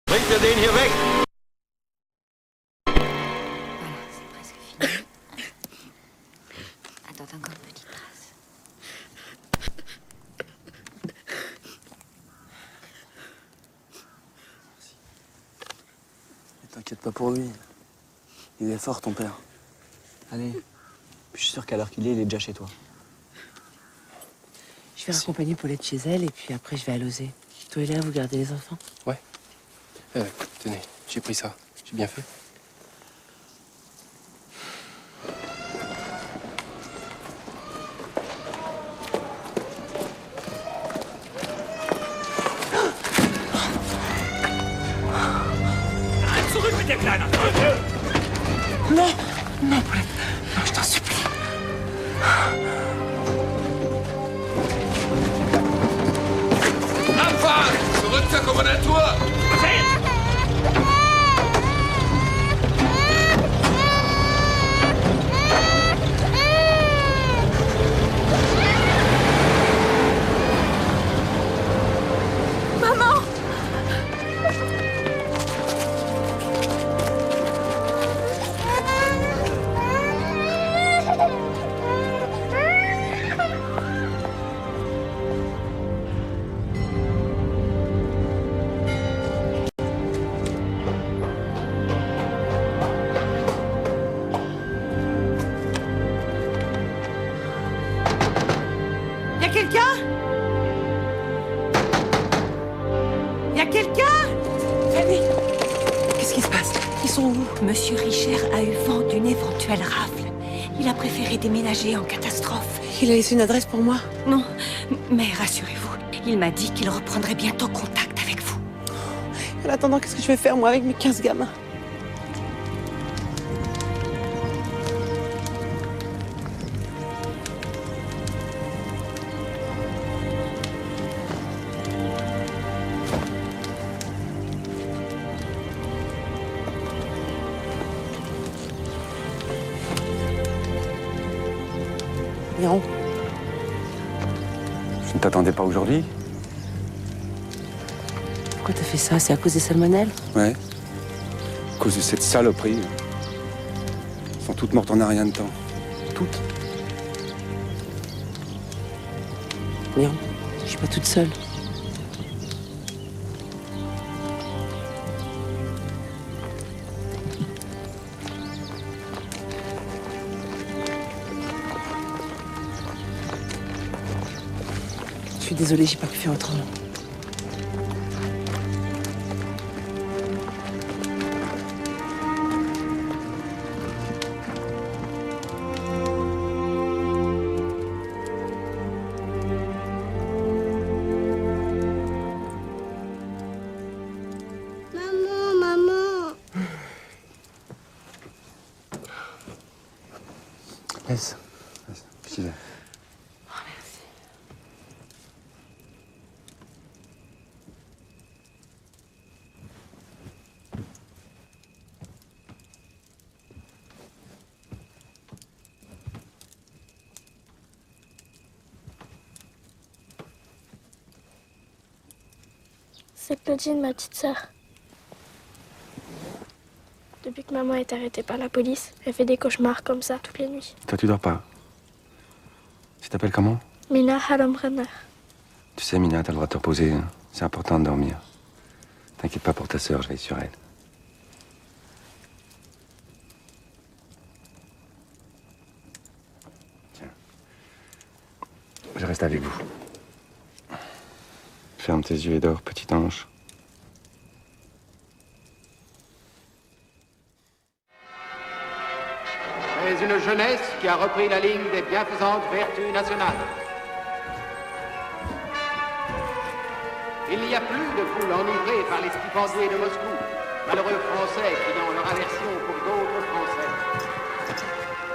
Bringt ihr den hier weg! Voilà, c'est presque fini. Attends, encore une petite trace. T'inquiète pas pour lui. Il est fort, ton père. Allez. Puis je suis sûr qu'à l'heure qu'il est, il est déjà chez toi. Je vais raccompagner Paulette chez elle et puis après je vais à Lozé. Toi et Léa, vous gardez les enfants? Ouais. Tenez, j'ai pris ça. J'ai bien fait. Non, non, Paulette, non, je t'en supplie. Anfang! Zurück zur Kommandantur! Maman! Y'a quelqu'un? Y'a quelqu'un? Fanny, qu'est-ce qui se passe? Ils sont où? Monsieur Richer a eu vent d'une éventuelle rafle. Il a préféré déménager en catastrophe. Il a laissé une adresse pour moi? Non, mais rassurez-vous, il m'a dit qu'il reprendrait bientôt contact avec vous. En attendant, qu'est-ce que je vais faire, moi, avec mes 15 gamins? Non. Je ne t'attendais pas aujourd'hui? Pourquoi t'as fait ça? C'est à cause des salmonelles? Ouais. À cause de cette saloperie. Elles sont toutes mortes en un rien de temps. Toutes. Non, je suis pas toute seule. Je suis désolée, j'ai pas pu faire autrement. Maman. Laisse. J'y vais. C'est Claudine, ma petite sœur. Depuis que maman est arrêtée par la police, elle fait des cauchemars comme ça toutes les nuits. Toi, tu dors pas. Tu t'appelles comment? Mina Halomrenner. Tu sais, Mina, t'as le droit de te reposer. Hein. C'est important de dormir. T'inquiète pas pour ta sœur, je veille sur elle. Tiens. Je reste avec vous. Ferme tes yeux et dors, petit ange. Mais une jeunesse qui a repris la ligne des bienfaisantes vertus nationales. Il n'y a plus de foule enivrée par les stipendiés de Moscou, malheureux Français criant leur aversion pour d'autres Français.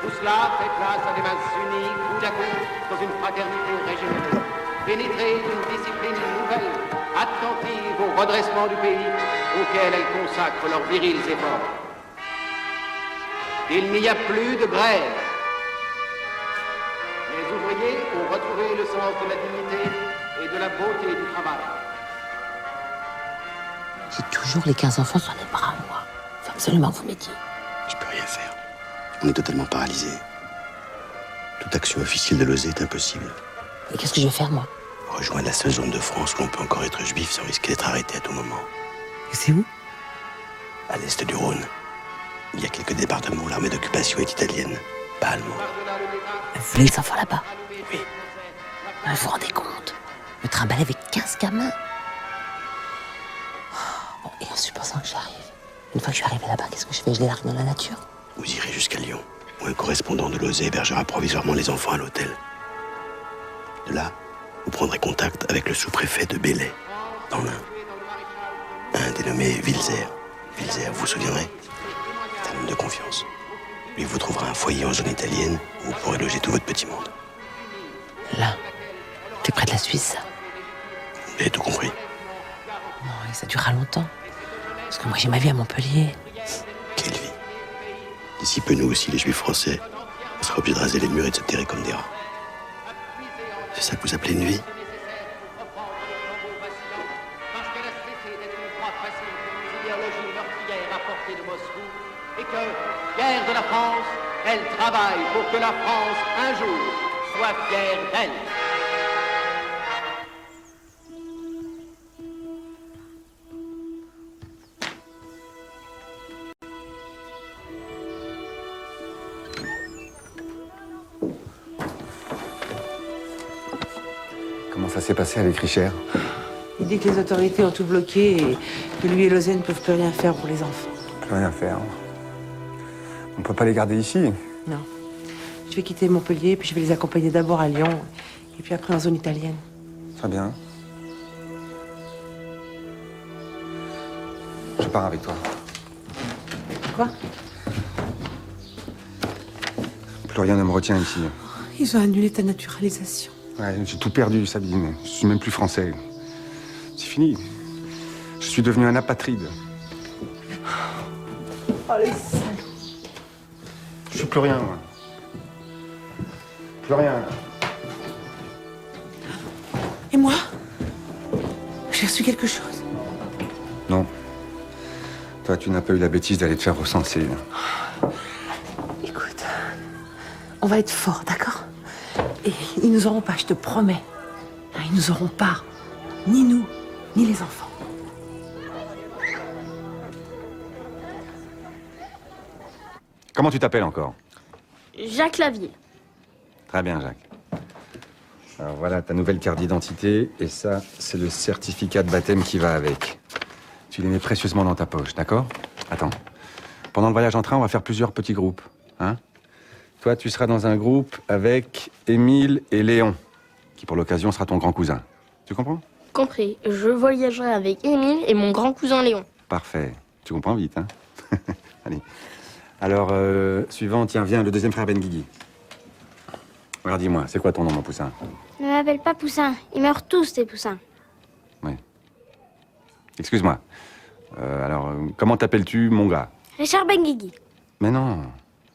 Tout cela fait place à des masses unies, coude à coude, dans une fraternité régénérée, pénétrée d'une discipline nouvelle, attentive au redressement du pays, auquel elles consacrent leurs virils efforts. Il n'y a plus de grève. Les ouvriers ont retrouvé le sens de la dignité et de la beauté du travail. J'ai toujours les 15 enfants sur les bras, moi. Faut absolument que vous m'aidiez. Je peux rien faire. On est totalement paralysé. Toute action officielle de Lozé est impossible. Et qu'est-ce que je vais faire, moi? Rejoindre la seule zone de France où on peut encore être juif sans risquer d'être arrêté à tout moment. Et c'est où? à l'est du Rhône. Il y a quelques départements où l'armée d'occupation est italienne, pas allemande. Vous voulez les enfants là-bas? Oui. Vous vous rendez compte? Me trimballer avec 15 gamins? Bon, et en supposant que j'arrive. Une fois que je suis arrivé là-bas, qu'est-ce que je fais? Je les largue dans la nature? Vous irez jusqu'à Lyon, où un correspondant de l'OSE hébergera provisoirement les enfants à l'hôtel. De là, vous prendrez contact avec le sous-préfet de Belley, dans l'Ain. Un dénommé Wilzer. Wilzer, vous vous souviendrez? C'est un homme de confiance. Lui vous trouvera un foyer en zone italienne où vous pourrez loger tout votre petit monde. Là, t'es près de la Suisse, ça? Vous avez tout compris. Non, et ça durera longtemps. Parce que moi, j'ai ma vie à Montpellier. Quelle vie. D'ici peu, nous aussi, les Juifs français, on sera obligés de raser les murs et de se terrer comme des rats. C'est ça que vous appelez une vie? Et que, fière de la France, elle travaille pour que la France, un jour, soit fière d'elle. Comment ça s'est passé avec Richer? Il dit que les autorités ont tout bloqué et que lui et Lausanne ne peuvent plus rien faire pour les enfants. Plus rien faire. On peut pas les garder ici. Non. Je vais quitter Montpellier, puis je vais les accompagner d'abord à Lyon, et puis après en zone italienne. Très bien. Je pars avec toi. Quoi? Plus rien ne me retient ici. Ils ont annulé ta naturalisation. Ouais, j'ai tout perdu, Sabine. Je suis même plus français. C'est fini. Je suis devenu un apatride. Oh, les salauds. Je suis plus rien, moi. Plus rien. Et moi? J'ai reçu quelque chose? Non. Toi, tu n'as pas eu la bêtise d'aller te faire recenser. Écoute, on va être forts, d'accord? Et ils nous auront pas, je te promets. Ils nous auront pas. Ni nous, ni les enfants. Comment tu t'appelles encore? Jacques Laville. Très bien, Jacques. Alors voilà ta nouvelle carte d'identité, et ça, c'est le certificat de baptême qui va avec. Tu les mets précieusement dans ta poche, d'accord? Attends. Pendant le voyage en train, on va faire plusieurs petits groupes, hein? Toi, tu seras dans un groupe avec Émile et Léon, qui pour l'occasion sera ton grand cousin. Tu comprends? Compris. Je voyagerai avec Émile et mon grand cousin Léon. Parfait. Tu comprends vite, hein? Allez. Alors, suivant, tiens, viens, le deuxième frère Ben Guigui. Alors, dis-moi, c'est quoi ton nom, mon poussin? Ne m'appelle pas Poussin. Ils meurent tous, tes poussins. Oui. Excuse-moi. Comment t'appelles-tu, mon gars? Richard Benguigui. Mais non,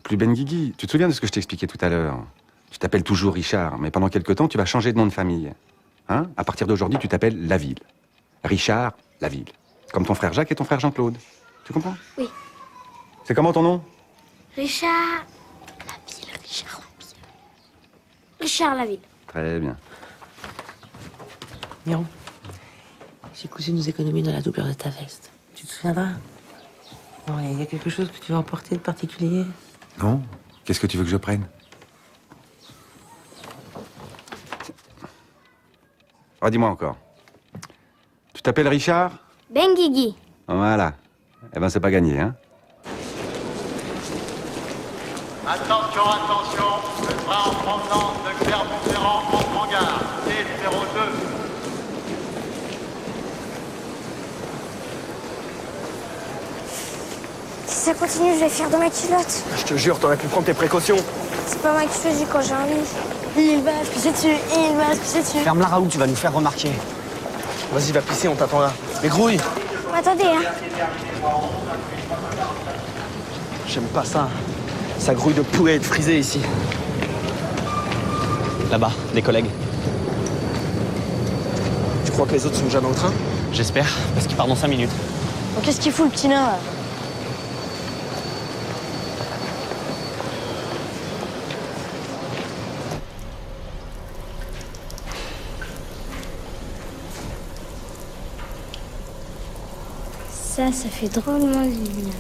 plus Ben Guigui. Tu te souviens de ce que je t'expliquais tout à l'heure? Tu t'appelles toujours Richard, mais pendant quelque temps, tu vas changer de nom de famille. Hein? À partir d'aujourd'hui, tu t'appelles Laville. Richard Laville. Comme ton frère Jacques et ton frère Jean-Claude. Tu comprends? Oui. C'est comment ton nom? Richard Laville. Richard Laville. Richard Laville. Très bien. Miron, j'ai cousu nos économies dans la doublure de ta veste. Tu te souviendras? Bon, il y a quelque chose que tu veux emporter de particulier? Non? Qu'est-ce que tu veux que je prenne? Oh, dis-moi encore. Tu t'appelles Richard? Benguigui. Voilà. Eh ben, c'est pas gagné, hein? Attention, attention, le train en provenance de Clermont-Ferrand entre en gare, C02. Si ça continue, je vais faire de ma culotte. Je te jure, t'aurais pu prendre tes précautions. C'est pas moi qui choisis quand j'ai envie. Il va se pisser dessus, il va se pisser dessus. Ferme-la, Raoul, tu vas nous faire remarquer. Vas-y, va pisser, on t'attend là. Mais grouille! Attendez, hein. J'aime pas ça. Ça grouille de poulet et de frisé ici. Là-bas, des collègues. Tu crois que les autres sont déjà dans le train? J'espère, parce qu'il part dans 5 minutes. Donc qu'est-ce qu'il fout, le petit nain, là? Ça fait drôlement du bien.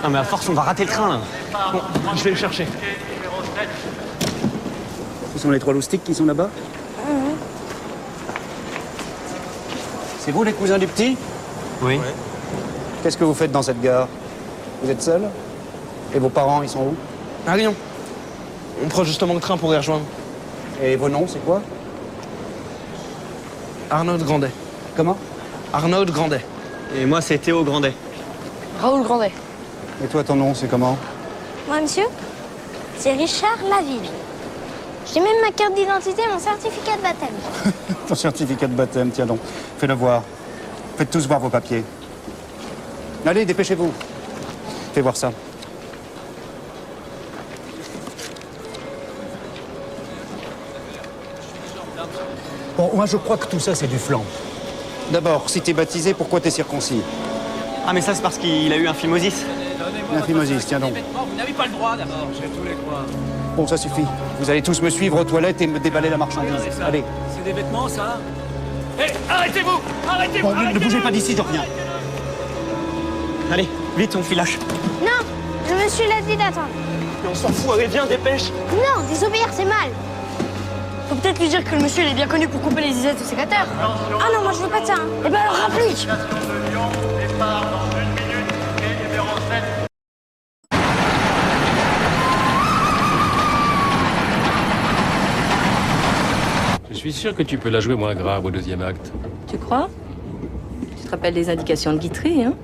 Non mais à force, on va rater le train, là. Bon, je vais le chercher. Ce sont les 3 loustiques qui sont là-bas? C'est vous les cousins du petit? Oui. Qu'est-ce que vous faites dans cette gare? Vous êtes seul? Et vos parents, ils sont où? À Lyon. On prend justement le train pour les rejoindre. Et vos noms, c'est quoi? Arnaud de Grandet. Comment? Arnaud de Grandet. Et moi, c'est Théo Grandet. Raoul Grandet. Et toi, ton nom, c'est comment? Moi, monsieur, c'est Richard Laville. J'ai même ma carte d'identité et mon certificat de baptême. Ton certificat de baptême, tiens donc. Fais-le voir. Faites tous voir vos papiers. Allez, dépêchez-vous. Fais voir ça. Bon, moi, je crois que tout ça, c'est du flan. D'abord, si t'es baptisé, pourquoi t'es circoncis? Ah, mais ça, c'est parce qu'il a eu un phimosis. Un phimosis, tiens donc. Vous n'avez pas le droit d'abord, je vais tous les croire. Bon, ça suffit. Vous allez tous me suivre aux toilettes et me déballer la marchandise. Allez. C'est des vêtements, ça? Hé, arrêtez-vous! Arrêtez-vous! Bon, ne bougez pas d'ici, je reviens. Allez, vite, on filache. Non, le monsieur l'a dit d'attendre. Mais on s'en fout, allez, viens, dépêche. Non, désobéir, c'est mal. Faut peut-être lui dire que le monsieur il est bien connu pour couper les zizettes aux sécateurs. Ah non, moi je veux pas de ça. Hein. Eh ben alors rapplique. Départ dans 1 minute, quai numéro 7. Je suis sûr que tu peux la jouer moins grave au 2e acte. Tu crois? Tu te rappelles des indications de Guitry, hein?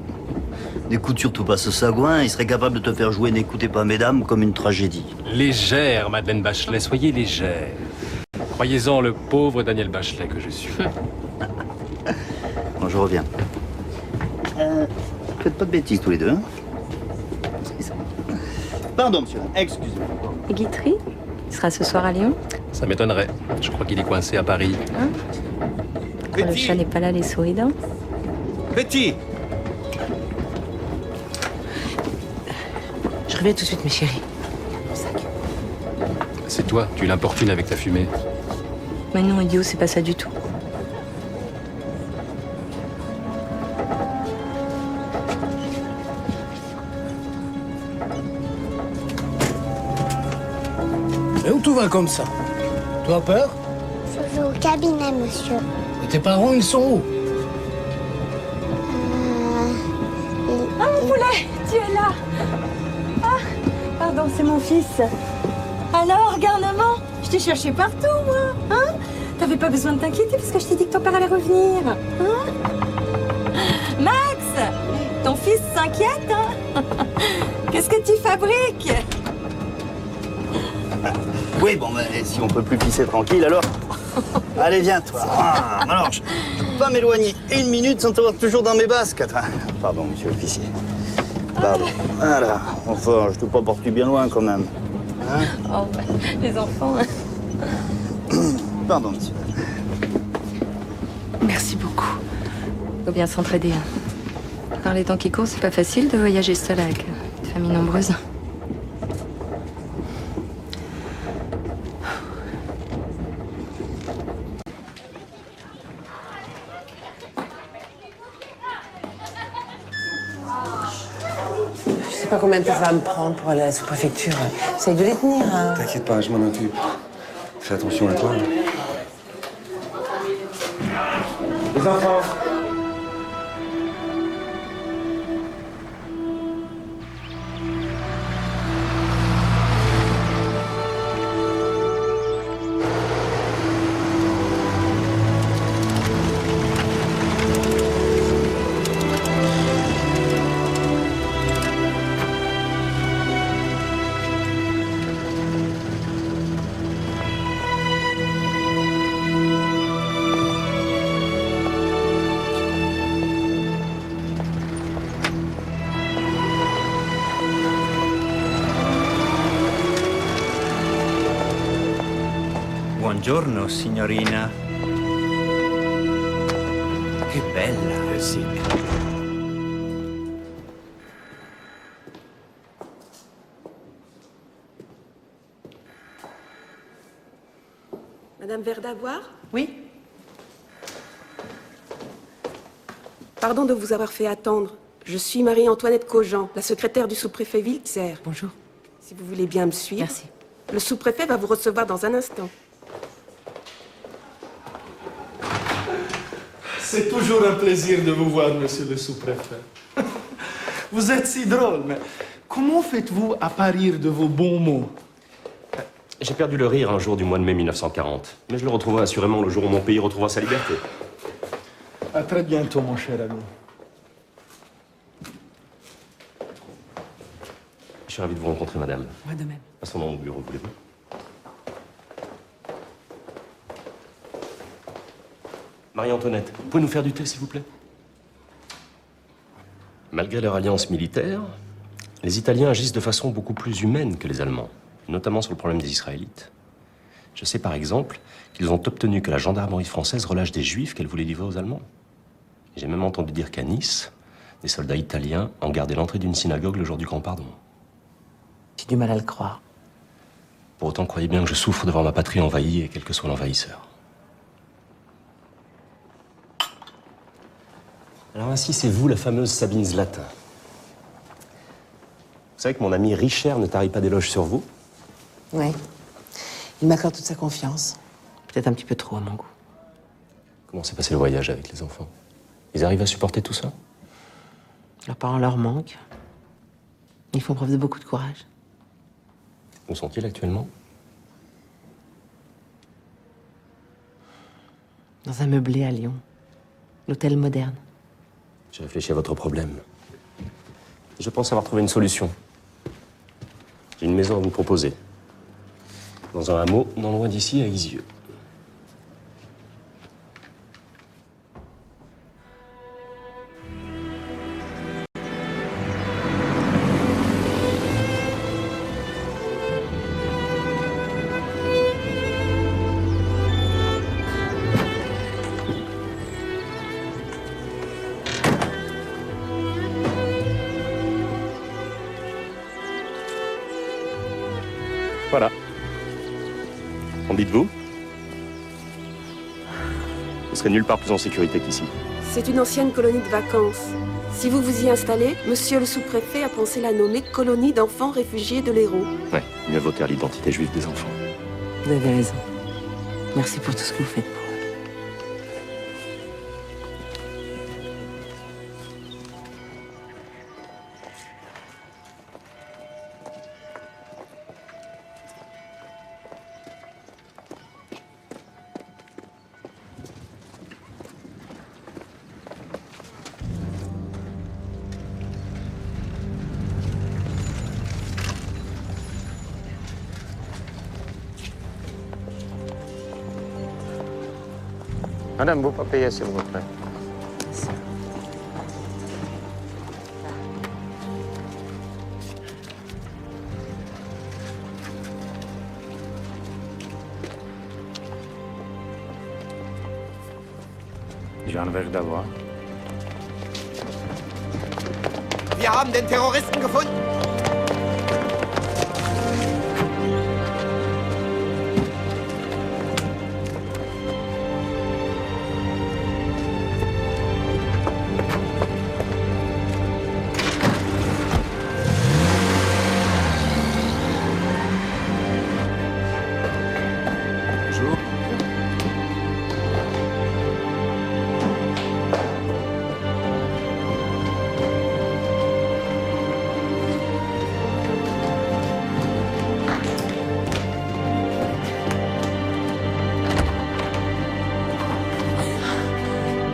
N'écoute surtout pas ce sagouin, il serait capable de te faire jouer N'écoutez pas mesdames comme une tragédie. Légère, Madeleine Bachelet, soyez légère. Croyez-en le pauvre Daniel Bachelet que je suis. Bon, je reviens. Faites pas de bêtises tous les deux, hein? Pardon, monsieur, excusez-moi. Et Guitry? Il sera ce soir à Lyon? Ça m'étonnerait. Je crois qu'il est coincé à Paris. Hein? Quand le chat n'est pas là, les souris dansent. Betty! Je reviens tout de suite, mes chéris. C'est toi, tu l'importunes avec ta fumée. Mais non, idiot, c'est pas ça du tout. Mais où tout va comme ça? Tu as peur? Je vais au cabinet, monsieur. Et tes parents, ils sont où? Ah, mon poulet, tu es là. Ah, pardon, c'est mon fils. Alors, garnement, je t'ai cherché partout, moi. Hein? T'avais pas besoin de t'inquiéter parce que je t'ai dit que ton père allait revenir. Hein? Max, ton fils s'inquiète, hein? Qu'est-ce que tu fabriques? Oui, bon, ben, si on peut plus pisser tranquille, alors. Allez, viens, toi. Ah, alors, je peux pas m'éloigner 1 minute sans te voir toujours dans mes basques. Pardon, monsieur l'officier. Pardon. Voilà. Enfin, je te pas porté bien loin, quand même. Hein? Oh, bah, les enfants. Hein. Pardon, monsieur. Merci beaucoup. Faut bien s'entraider. Hein. Dans les temps qui courent, c'est pas facile de voyager seul avec une famille nombreuse. Je sais pas combien de temps ça va me prendre pour aller à la sous-préfecture. Essaye de les tenir, hein. T'inquiète pas, je m'en occupe. Fais attention à toi. Les enfants. Buongiorno, signorina. Che bella. Sì. Madame Verdavoir? Oui. Pardon de vous avoir fait attendre. Je suis Marie-Antoinette Cogent, la secrétaire du sous-préfet Wiltzer. Bonjour. Si vous voulez bien me suivre. Merci. Le sous-préfet va vous recevoir dans un instant. C'est toujours un plaisir de vous voir, monsieur le sous-préfet. Vous êtes si drôle, mais comment faites-vous apparir de vos bons mots? J'ai perdu le rire un jour du mois de mai 1940, mais je le retrouverai assurément le jour où mon pays retrouvera sa liberté. À très bientôt, mon cher ami. Je suis ravi de vous rencontrer, madame. Moi de même. Passons dans mon bureau, voulez-vous? Marie-Antoinette, vous pouvez nous faire du thé, s'il vous plaît? Malgré leur alliance militaire, les Italiens agissent de façon beaucoup plus humaine que les Allemands, notamment sur le problème des Israélites. Je sais par exemple qu'ils ont obtenu que la gendarmerie française relâche des Juifs qu'elle voulait livrer aux Allemands. J'ai même entendu dire qu'à Nice, des soldats italiens ont gardé l'entrée d'une synagogue le jour du Grand Pardon. J'ai du mal à le croire. Pour autant, croyez bien que je souffre de voir ma patrie envahie, et quel que soit l'envahisseur. Alors ainsi, c'est vous, la fameuse Sabine Zlatin. Vous savez que mon ami Richer ne tarit pas d'éloges sur vous? Oui. Il m'accorde toute sa confiance. Peut-être un petit peu trop à mon goût. Comment s'est passé le voyage avec les enfants? Ils arrivent à supporter tout ça? Leurs parents leur manquent. Ils font preuve de beaucoup de courage. Où sont-ils actuellement? Dans un meublé à Lyon. L'hôtel moderne. J'ai réfléchi à votre problème. Je pense avoir trouvé une solution. J'ai une maison à vous proposer. Dans un hameau, non loin d'ici, à Isieux. Voilà. En dites-vous? Vous serez nulle part plus en sécurité qu'ici. C'est une ancienne colonie de vacances. Si vous vous y installez, monsieur le sous-préfet a pensé la nommer colonie d'enfants réfugiés de l'Hérault. Ouais, mieux vaut taire l'identité juive des enfants. Vous avez raison. Merci pour tout ce que vous faites pour eux. Madame, vos papiers, s'il vous plaît. Wir haben Werk d'abord. Wir haben den Terroristen gefunden.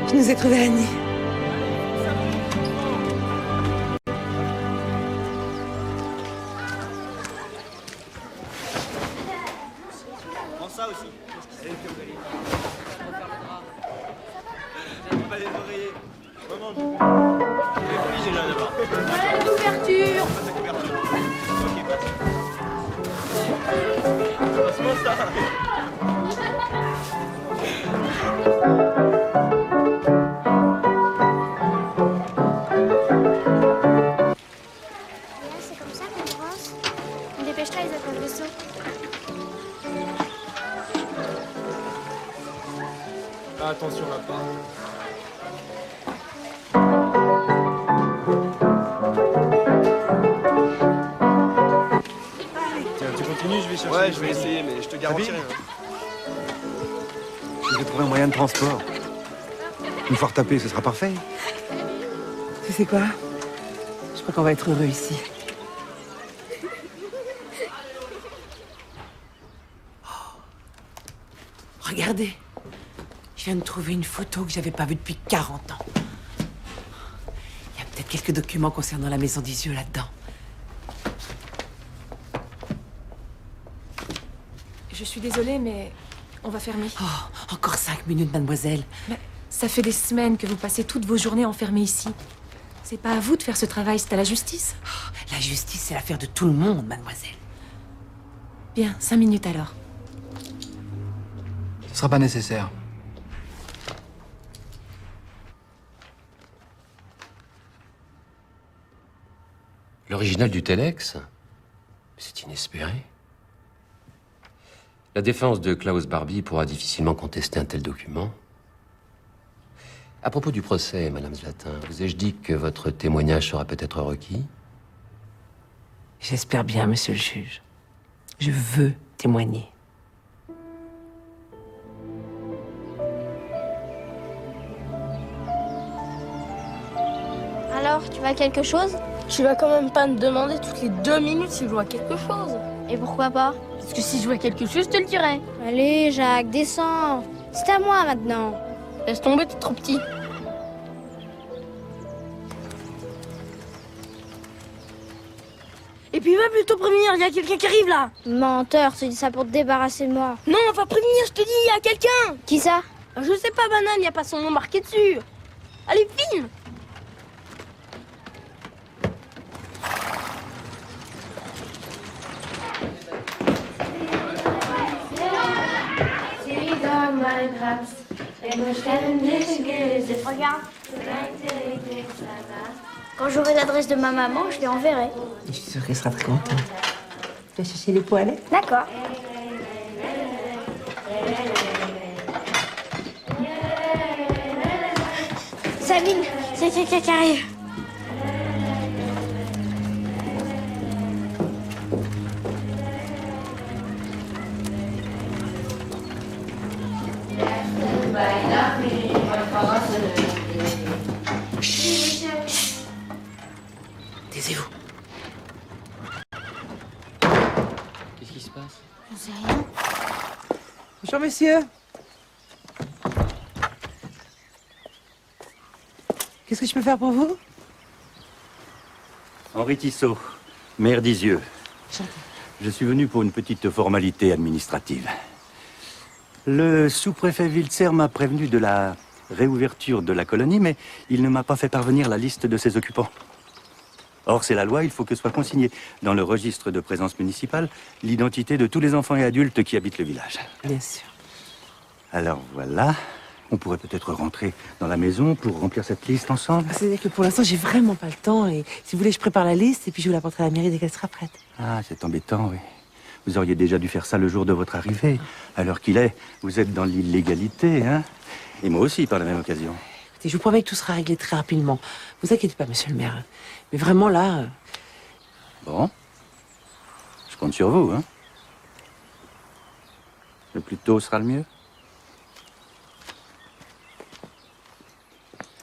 Je nous ai trouvé Annie. Prends ça aussi. Voilà l'ouverture. C'est comme ça qu'on avance. On dépêche-toi, ils attendent le vaisseau. Attention là-bas. aller chercher. Ouais, je vais essayer, mais je te garantis rien. Je vais trouver un moyen de transport. Une fois retapé, ce sera parfait. Tu sais quoi? Je crois qu'on va être heureux ici. Oh. Regardez. Je viens de trouver une photo que j'avais pas vue depuis 40 ans. Il y a peut-être quelques documents concernant la maison des yeux là-dedans. Je suis désolée, mais on va fermer. Oh, encore 5 minutes, mademoiselle. Mais ça fait des semaines que vous passez toutes vos journées enfermées ici. C'est pas à vous de faire ce travail, c'est à la justice. Oh, la justice, c'est l'affaire de tout le monde, mademoiselle. Bien, 5 minutes alors. Ce sera pas nécessaire. L'original du Telex? C'est inespéré. La défense de Klaus Barbie pourra difficilement contester un tel document. À propos du procès, Madame Zlatin, vous ai-je dit que votre témoignage sera peut-être requis? J'espère bien, monsieur le juge. Je veux témoigner. Alors, tu vois quelque chose? Tu vas quand même pas me demander toutes les 2 minutes si je vois quelque chose. Et pourquoi pas? Parce que si je vois quelque chose, je te le dirai. Allez, Jacques, descends. C'est à moi maintenant. Laisse tomber, t'es trop petit. Et puis va plutôt prévenir, il y a quelqu'un qui arrive là. Menteur, tu dis ça pour te débarrasser de moi. Non, va prévenir, je te dis, il y a quelqu'un. Qui ça? Je sais pas, banane, y a pas son nom marqué dessus. Allez, filme. Regarde. Quand j'aurai l'adresse de ma maman, je lui enverrai. Je suis sûre qu'elle sera très contente. Tu vas chercher les poêlets? D'accord. Sabine, c'est quelqu'un qui arrive. Taisez-vous. Qu'est-ce qui se passe? Je sais rien. Bonjour, monsieur. Qu'est-ce que je peux faire pour vous? Henri Tissot, maire d'Isieux. Je suis venu pour une petite formalité administrative. Le sous-préfet Wiltzer m'a prévenu de la réouverture de la colonie, mais il ne m'a pas fait parvenir la liste de ses occupants. Or, c'est la loi, il faut que soit consignée dans le registre de présence municipale l'identité de tous les enfants et adultes qui habitent le village. Bien sûr. Alors voilà, on pourrait peut-être rentrer dans la maison pour remplir cette liste ensemble. C'est-à-dire que pour l'instant, j'ai vraiment pas le temps. Et si vous voulez, je prépare la liste et puis je vous la porterai à la mairie dès qu'elle sera prête. Ah, c'est embêtant, oui. Vous auriez déjà dû faire ça le jour de votre arrivée. À l'heure qu'il est, vous êtes dans l'illégalité, hein? Et moi aussi, par la même occasion. Écoutez, je vous promets que tout sera réglé très rapidement. Vous inquiétez pas, monsieur le maire. Mais vraiment, là... Bon. Je compte sur vous, hein? Le plus tôt sera le mieux.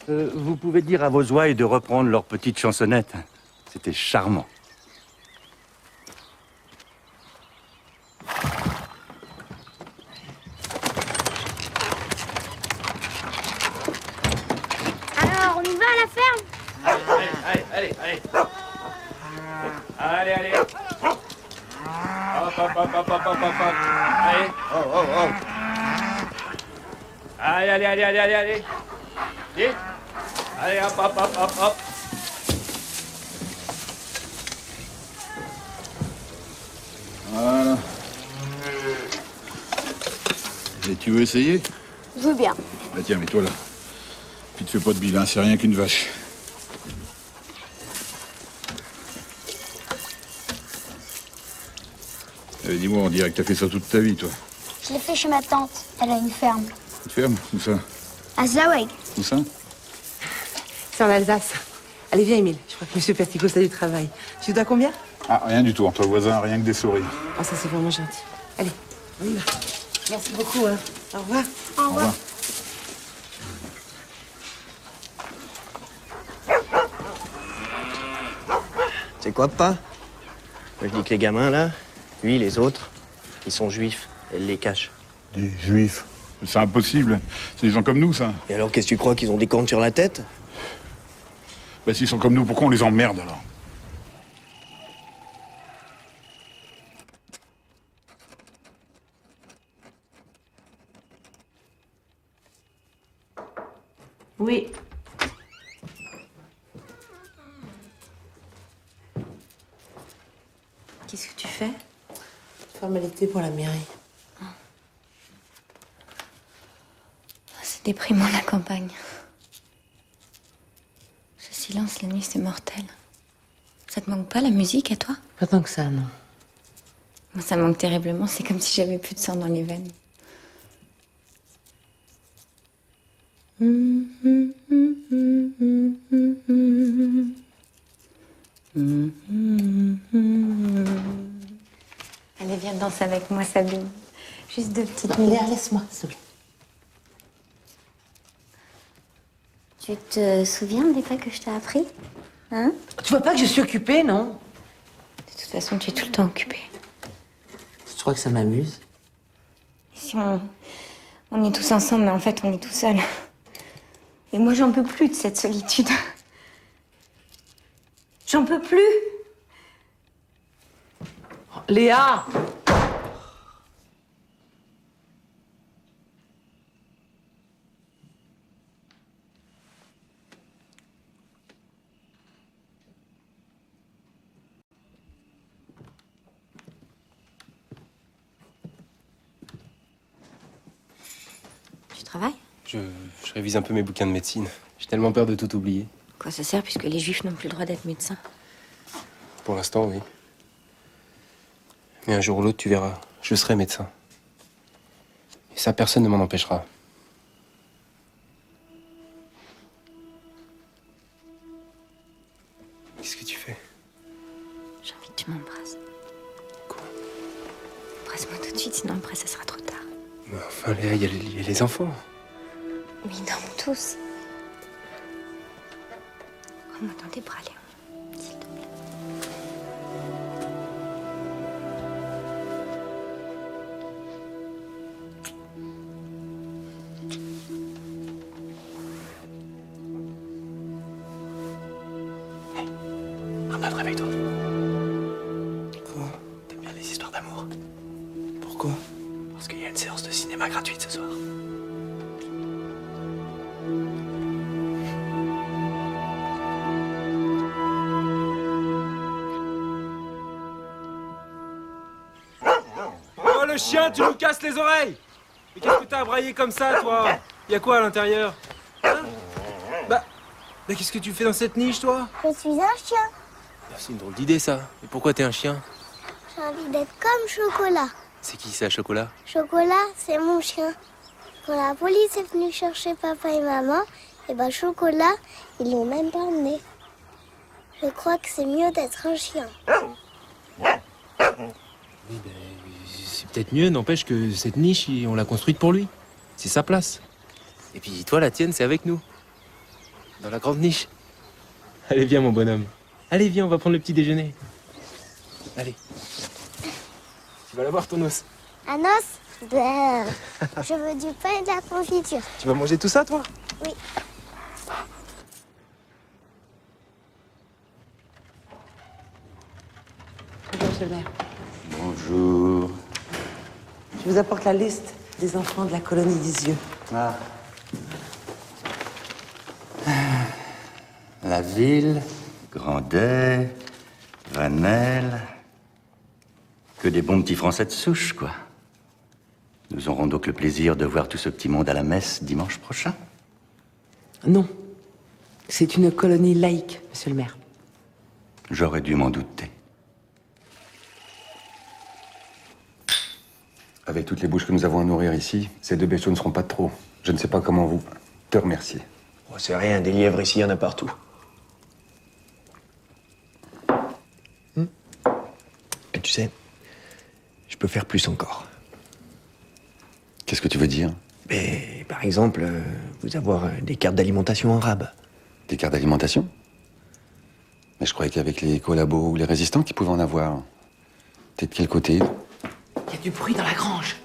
Vous pouvez dire à vos ouailles de reprendre leur petite chansonnette. C'était charmant. Alors, on y va à la ferme? Allez. Allez. Hop. Allez. Oh. Allez. Vite. Allez, hop. Voilà. Et tu veux essayer? Je veux bien. Bah tiens, mets-toi là. Puis te fais pas de bilan, c'est rien qu'une vache. Allez, dis-moi, on dirait que t'as fait ça toute ta vie, toi. Je l'ai fait chez ma tante. Elle a une ferme. Une ferme? Où ça? À Zaweg. Où ça? C'est en Alsace. Allez, viens, Émile. Je crois que Monsieur Perticos a du travail. Tu dois combien? Ah, rien du tout. Entre voisins, rien que des souris. Ah, ça, c'est vraiment gentil. Allez, on y va. Merci beaucoup, hein. Au revoir. Au revoir. C'est quoi, papa? Moi, je dis que les gamins, là, lui, les autres, ils sont juifs. Elle les cache. Des juifs. C'est impossible. C'est des gens comme nous, ça. Et alors, qu'est-ce que tu crois, qu'ils ont des cornes sur la tête? Bah, s'ils sont comme nous, pourquoi on les emmerde, alors? Oui. Qu'est-ce que tu fais? Formalité pour la mairie. C'est déprimant, la campagne. Ce silence, la nuit, c'est mortel. Ça te manque pas, la musique, à toi? Pas tant que ça, non. Moi, ça me manque terriblement. C'est comme si j'avais plus de sang dans les veines. Allez, viens danser avec moi, Sabine. Juste 2 petites minutes. Léa, laisse-moi, s'il te plaît. Tu te souviens des pas que je t'ai appris? Hein? Tu vois pas que je suis occupée, non? De toute façon, tu es tout le temps occupée. Tu crois que ça m'amuse? Si on est tous ensemble, mais en fait, on est tout seul. Et moi, j'en peux plus de cette solitude. J'en peux plus. Léa! Tu travailles? Je révise un peu mes bouquins de médecine. J'ai tellement peur de tout oublier. Quoi ça sert puisque les juifs n'ont plus le droit d'être médecins? Pour l'instant, oui. Mais un jour ou l'autre, tu verras, je serai médecin. Et ça, personne ne m'en empêchera. Qu'est-ce que tu fais? J'ai envie que tu m'embrasses. Quoi? Embrasse-moi tout de suite, sinon après, ça sera trop tard. Mais enfin, Léa, il y a les enfants. Oui, non, tous. Prends-moi dans tes bras, Léon, s'il te plaît. Arnaud, réveille-toi. Quoi? T'aimes bien les histoires d'amour? Pourquoi? Parce qu'il y a une séance de cinéma gratuite ce soir. Oh, le chien, tu nous casses les oreilles! Mais qu'est-ce que t'as à brailler comme ça, toi? Y a quoi à l'intérieur? Hein? Bah, qu'est-ce que tu fais dans cette niche, toi? Je suis un chien. C'est une drôle d'idée, ça. Et pourquoi t'es un chien? J'ai envie d'être comme Chocolat. C'est qui, ça, Chocolat? Chocolat, c'est mon chien. Quand la police est venue chercher papa et maman, et ben Chocolat, ils l'ont même pas emmené. Je crois que c'est mieux d'être un chien. Oui, ben, c'est peut-être mieux, n'empêche que cette niche, on l'a construite pour lui. C'est sa place. Et puis toi, la tienne, c'est avec nous. Dans la grande niche. Allez, viens, mon bonhomme. Allez, viens, on va prendre le petit déjeuner. Allez. Tu vas l'avoir, ton os. Un os? Ben, je veux du pain et de la confiture. Tu vas manger tout ça, toi? Oui. Bonjour, monsieur le maire. Bonjour. Je vous apporte la liste des enfants de la colonie d'Isieux. Ah. La ville, Grandet, Vanel. Que des bons petits Français de souche, quoi. Nous aurons donc le plaisir de voir tout ce petit monde à la messe dimanche prochain. Non. C'est une colonie laïque, monsieur le maire. J'aurais dû m'en douter. Avec toutes les bouches que nous avons à nourrir ici, ces 2 bestiaux ne seront pas de trop. Je ne sais pas comment vous te remercier. Oh, c'est rien, des lièvres ici, il y en a partout. tu sais, je peux faire plus encore. Qu'est-ce que tu veux dire? Mais, par exemple, vous avoir des cartes d'alimentation arabes. Des cartes d'alimentation? Mais je croyais qu'avec les collabos ou les résistants qu'ils pouvaient en avoir. T'es de quel côté? Il y a du bruit dans la grange.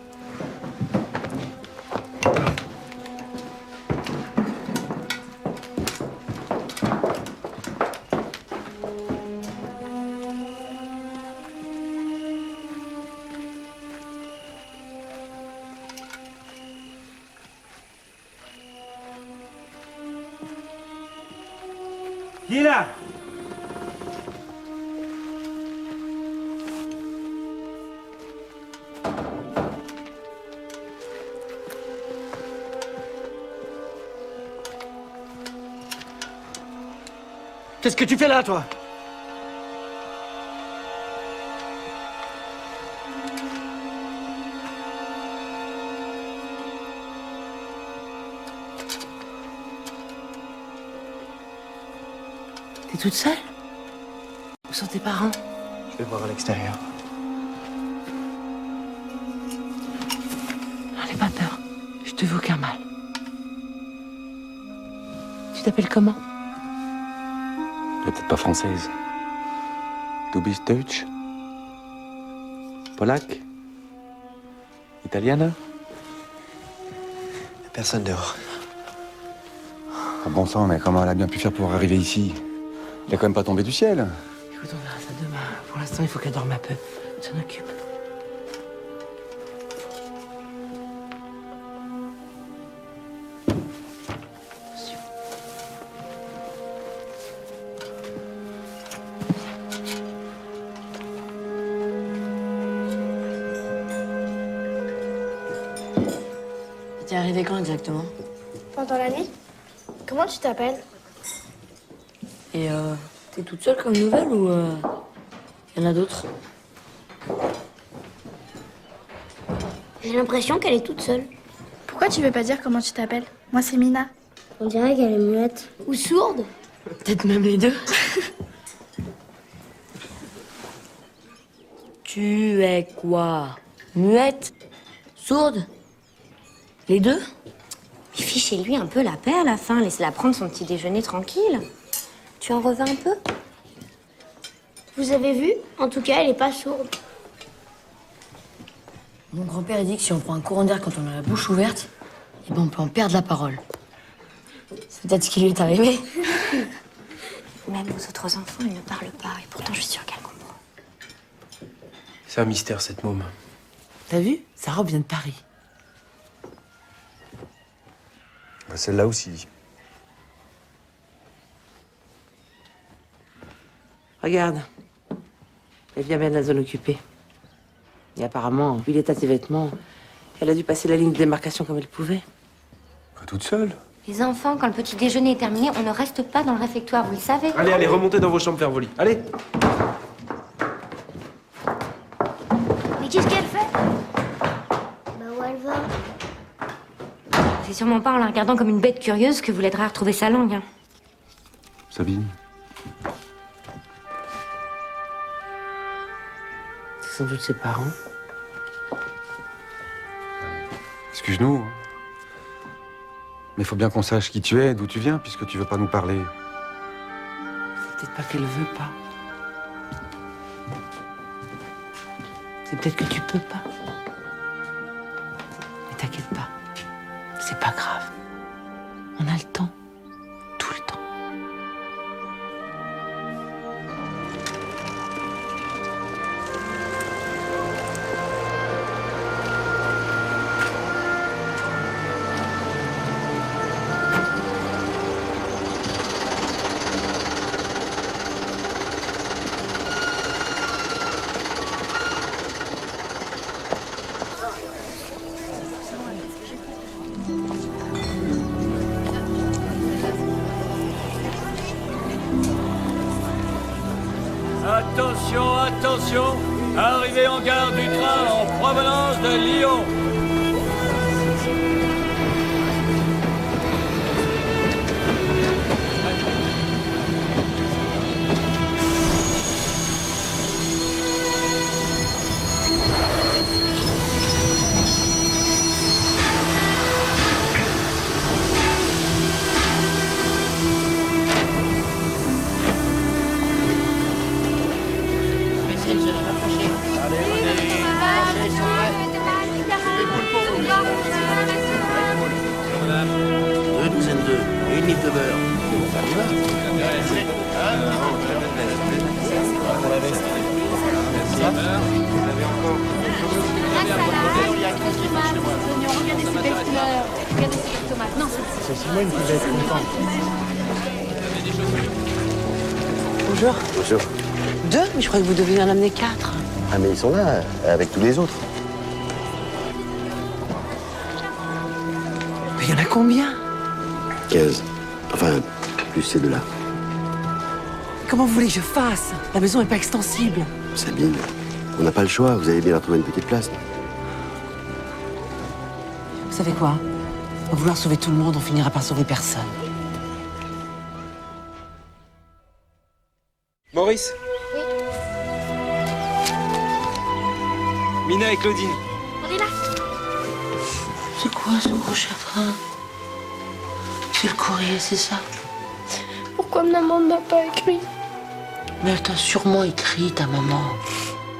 Qui est là? Qu'est-ce que tu fais là, toi? T'es toute seule? Où sont tes parents? Je vais voir à l'extérieur. N'en aie pas peur. Je te veux aucun mal. Tu t'appelles comment? Peut-être pas française. Du bist Deutsch? Polac? Italienne? Personne dehors. Ah bon sang, mais comment elle a bien pu faire pour arriver ici? Elle est quand même pas tombée du ciel. Écoute, on verra ça demain. Pour l'instant, il faut qu'elle dorme un peu. On s'en occupe. T'es arrivé quand exactement? Pendant la nuit? Comment tu t'appelles? Et t'es toute seule comme nouvelle ou y en a d'autres? J'ai l'impression qu'elle est toute seule. Pourquoi tu veux pas dire comment tu t'appelles? Moi, c'est Mina. On dirait qu'elle est muette. Ou sourde. Peut-être même les deux. Tu es quoi? Muette? Sourde? Les deux? Mais fichez lui un peu la paix à la fin. Laissez-la prendre son petit déjeuner tranquille. Tu en revins un peu? Vous avez vu? En tout cas, elle est pas sourde. Mon grand-père dit que si on prend un courant d'air quand on a la bouche ouverte, eh ben on peut en perdre la parole. C'est peut-être ce qui lui est arrivé. Même aux autres enfants, elle ne parle pas. Et pourtant, je suis sûre qu'elle comprend. C'est un mystère, cette môme. T'as vu? Sa robe vient de Paris. Bah, celle-là aussi. Regarde. Elle vient bien de la zone occupée. Et apparemment, vu l'état de ses vêtements, elle a dû passer la ligne de démarcation comme elle pouvait. Pas toute seule. Les enfants, quand le petit déjeuner est terminé, on ne reste pas dans le réfectoire, vous le savez. Allez, allez, remontez dans vos chambres faire vos lits. Allez! Mais qu'est-ce qu'elle fait? Bah où elle va? C'est sûrement pas en la regardant comme une bête curieuse que vous l'aiderez à retrouver sa langue. Hein. Sabine. C'est sans doute ses parents. Excuse-nous. hein. Mais il faut bien qu'on sache qui tu es, d'où tu viens, puisque tu veux pas nous parler. C'est peut-être pas qu'elle veut pas. C'est peut-être que tu peux pas. Mais t'inquiète pas. C'est pas grave. On a le temps. Tout le temps. Attention, attention! Arrivée en gare du train en provenance de Lyon. mille de beurre. Regardez ces belles couleurs. Regardez ces belles tomates. Non, C'est Simone qui va être contente. Bonjour. Bonjour. 2, mais je croyais que vous deviez en amener 4. Ah, mais ils sont là, avec tous les autres. Mais il y en a combien? 15. Enfin, plus ces deux-là. Comment vous voulez que je fasse? La maison n'est pas extensible. Sabine, on n'a pas le choix. Vous allez bien leur trouver une petite place. Vous savez quoi? À vouloir sauver tout le monde, on finira par sauver personne. Maurice. Oui. Mina et Claudine. On est là. C'est quoi ce gros chagrin? C'est le courrier, c'est ça? Pourquoi maman ne m'a pas écrit? Mais elle t'a sûrement écrit, ta maman.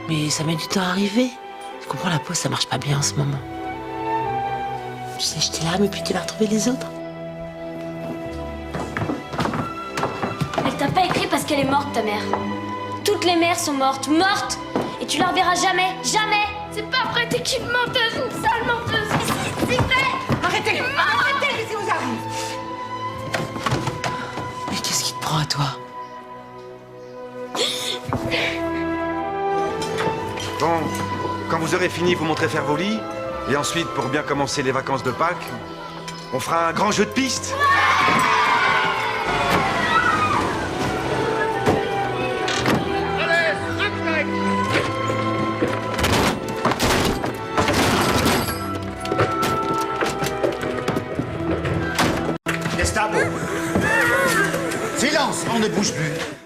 Mais ça met du temps à arriver. Tu comprends, la poste, ça marche pas bien en ce moment. Tu sais, j'étais là, mais puis tu vas retrouver les autres. Elle t'a pas écrit parce qu'elle est morte, ta mère. Toutes les mères sont mortes, mortes. Et tu la reverras jamais, jamais. C'est pas vrai, t'es qu'une menteuse, une sale menteuse. C'est vrai. Arrêtez! Arrêtez, qu'est-ce qui vous arrive? Mais qu'est-ce qui te prend à toi? Bon, quand vous aurez fini, vous montrez faire vos lits. Et ensuite, pour bien commencer les vacances de Pâques, on fera un grand jeu de piste. Gestapo. Silence, on ne bouge plus.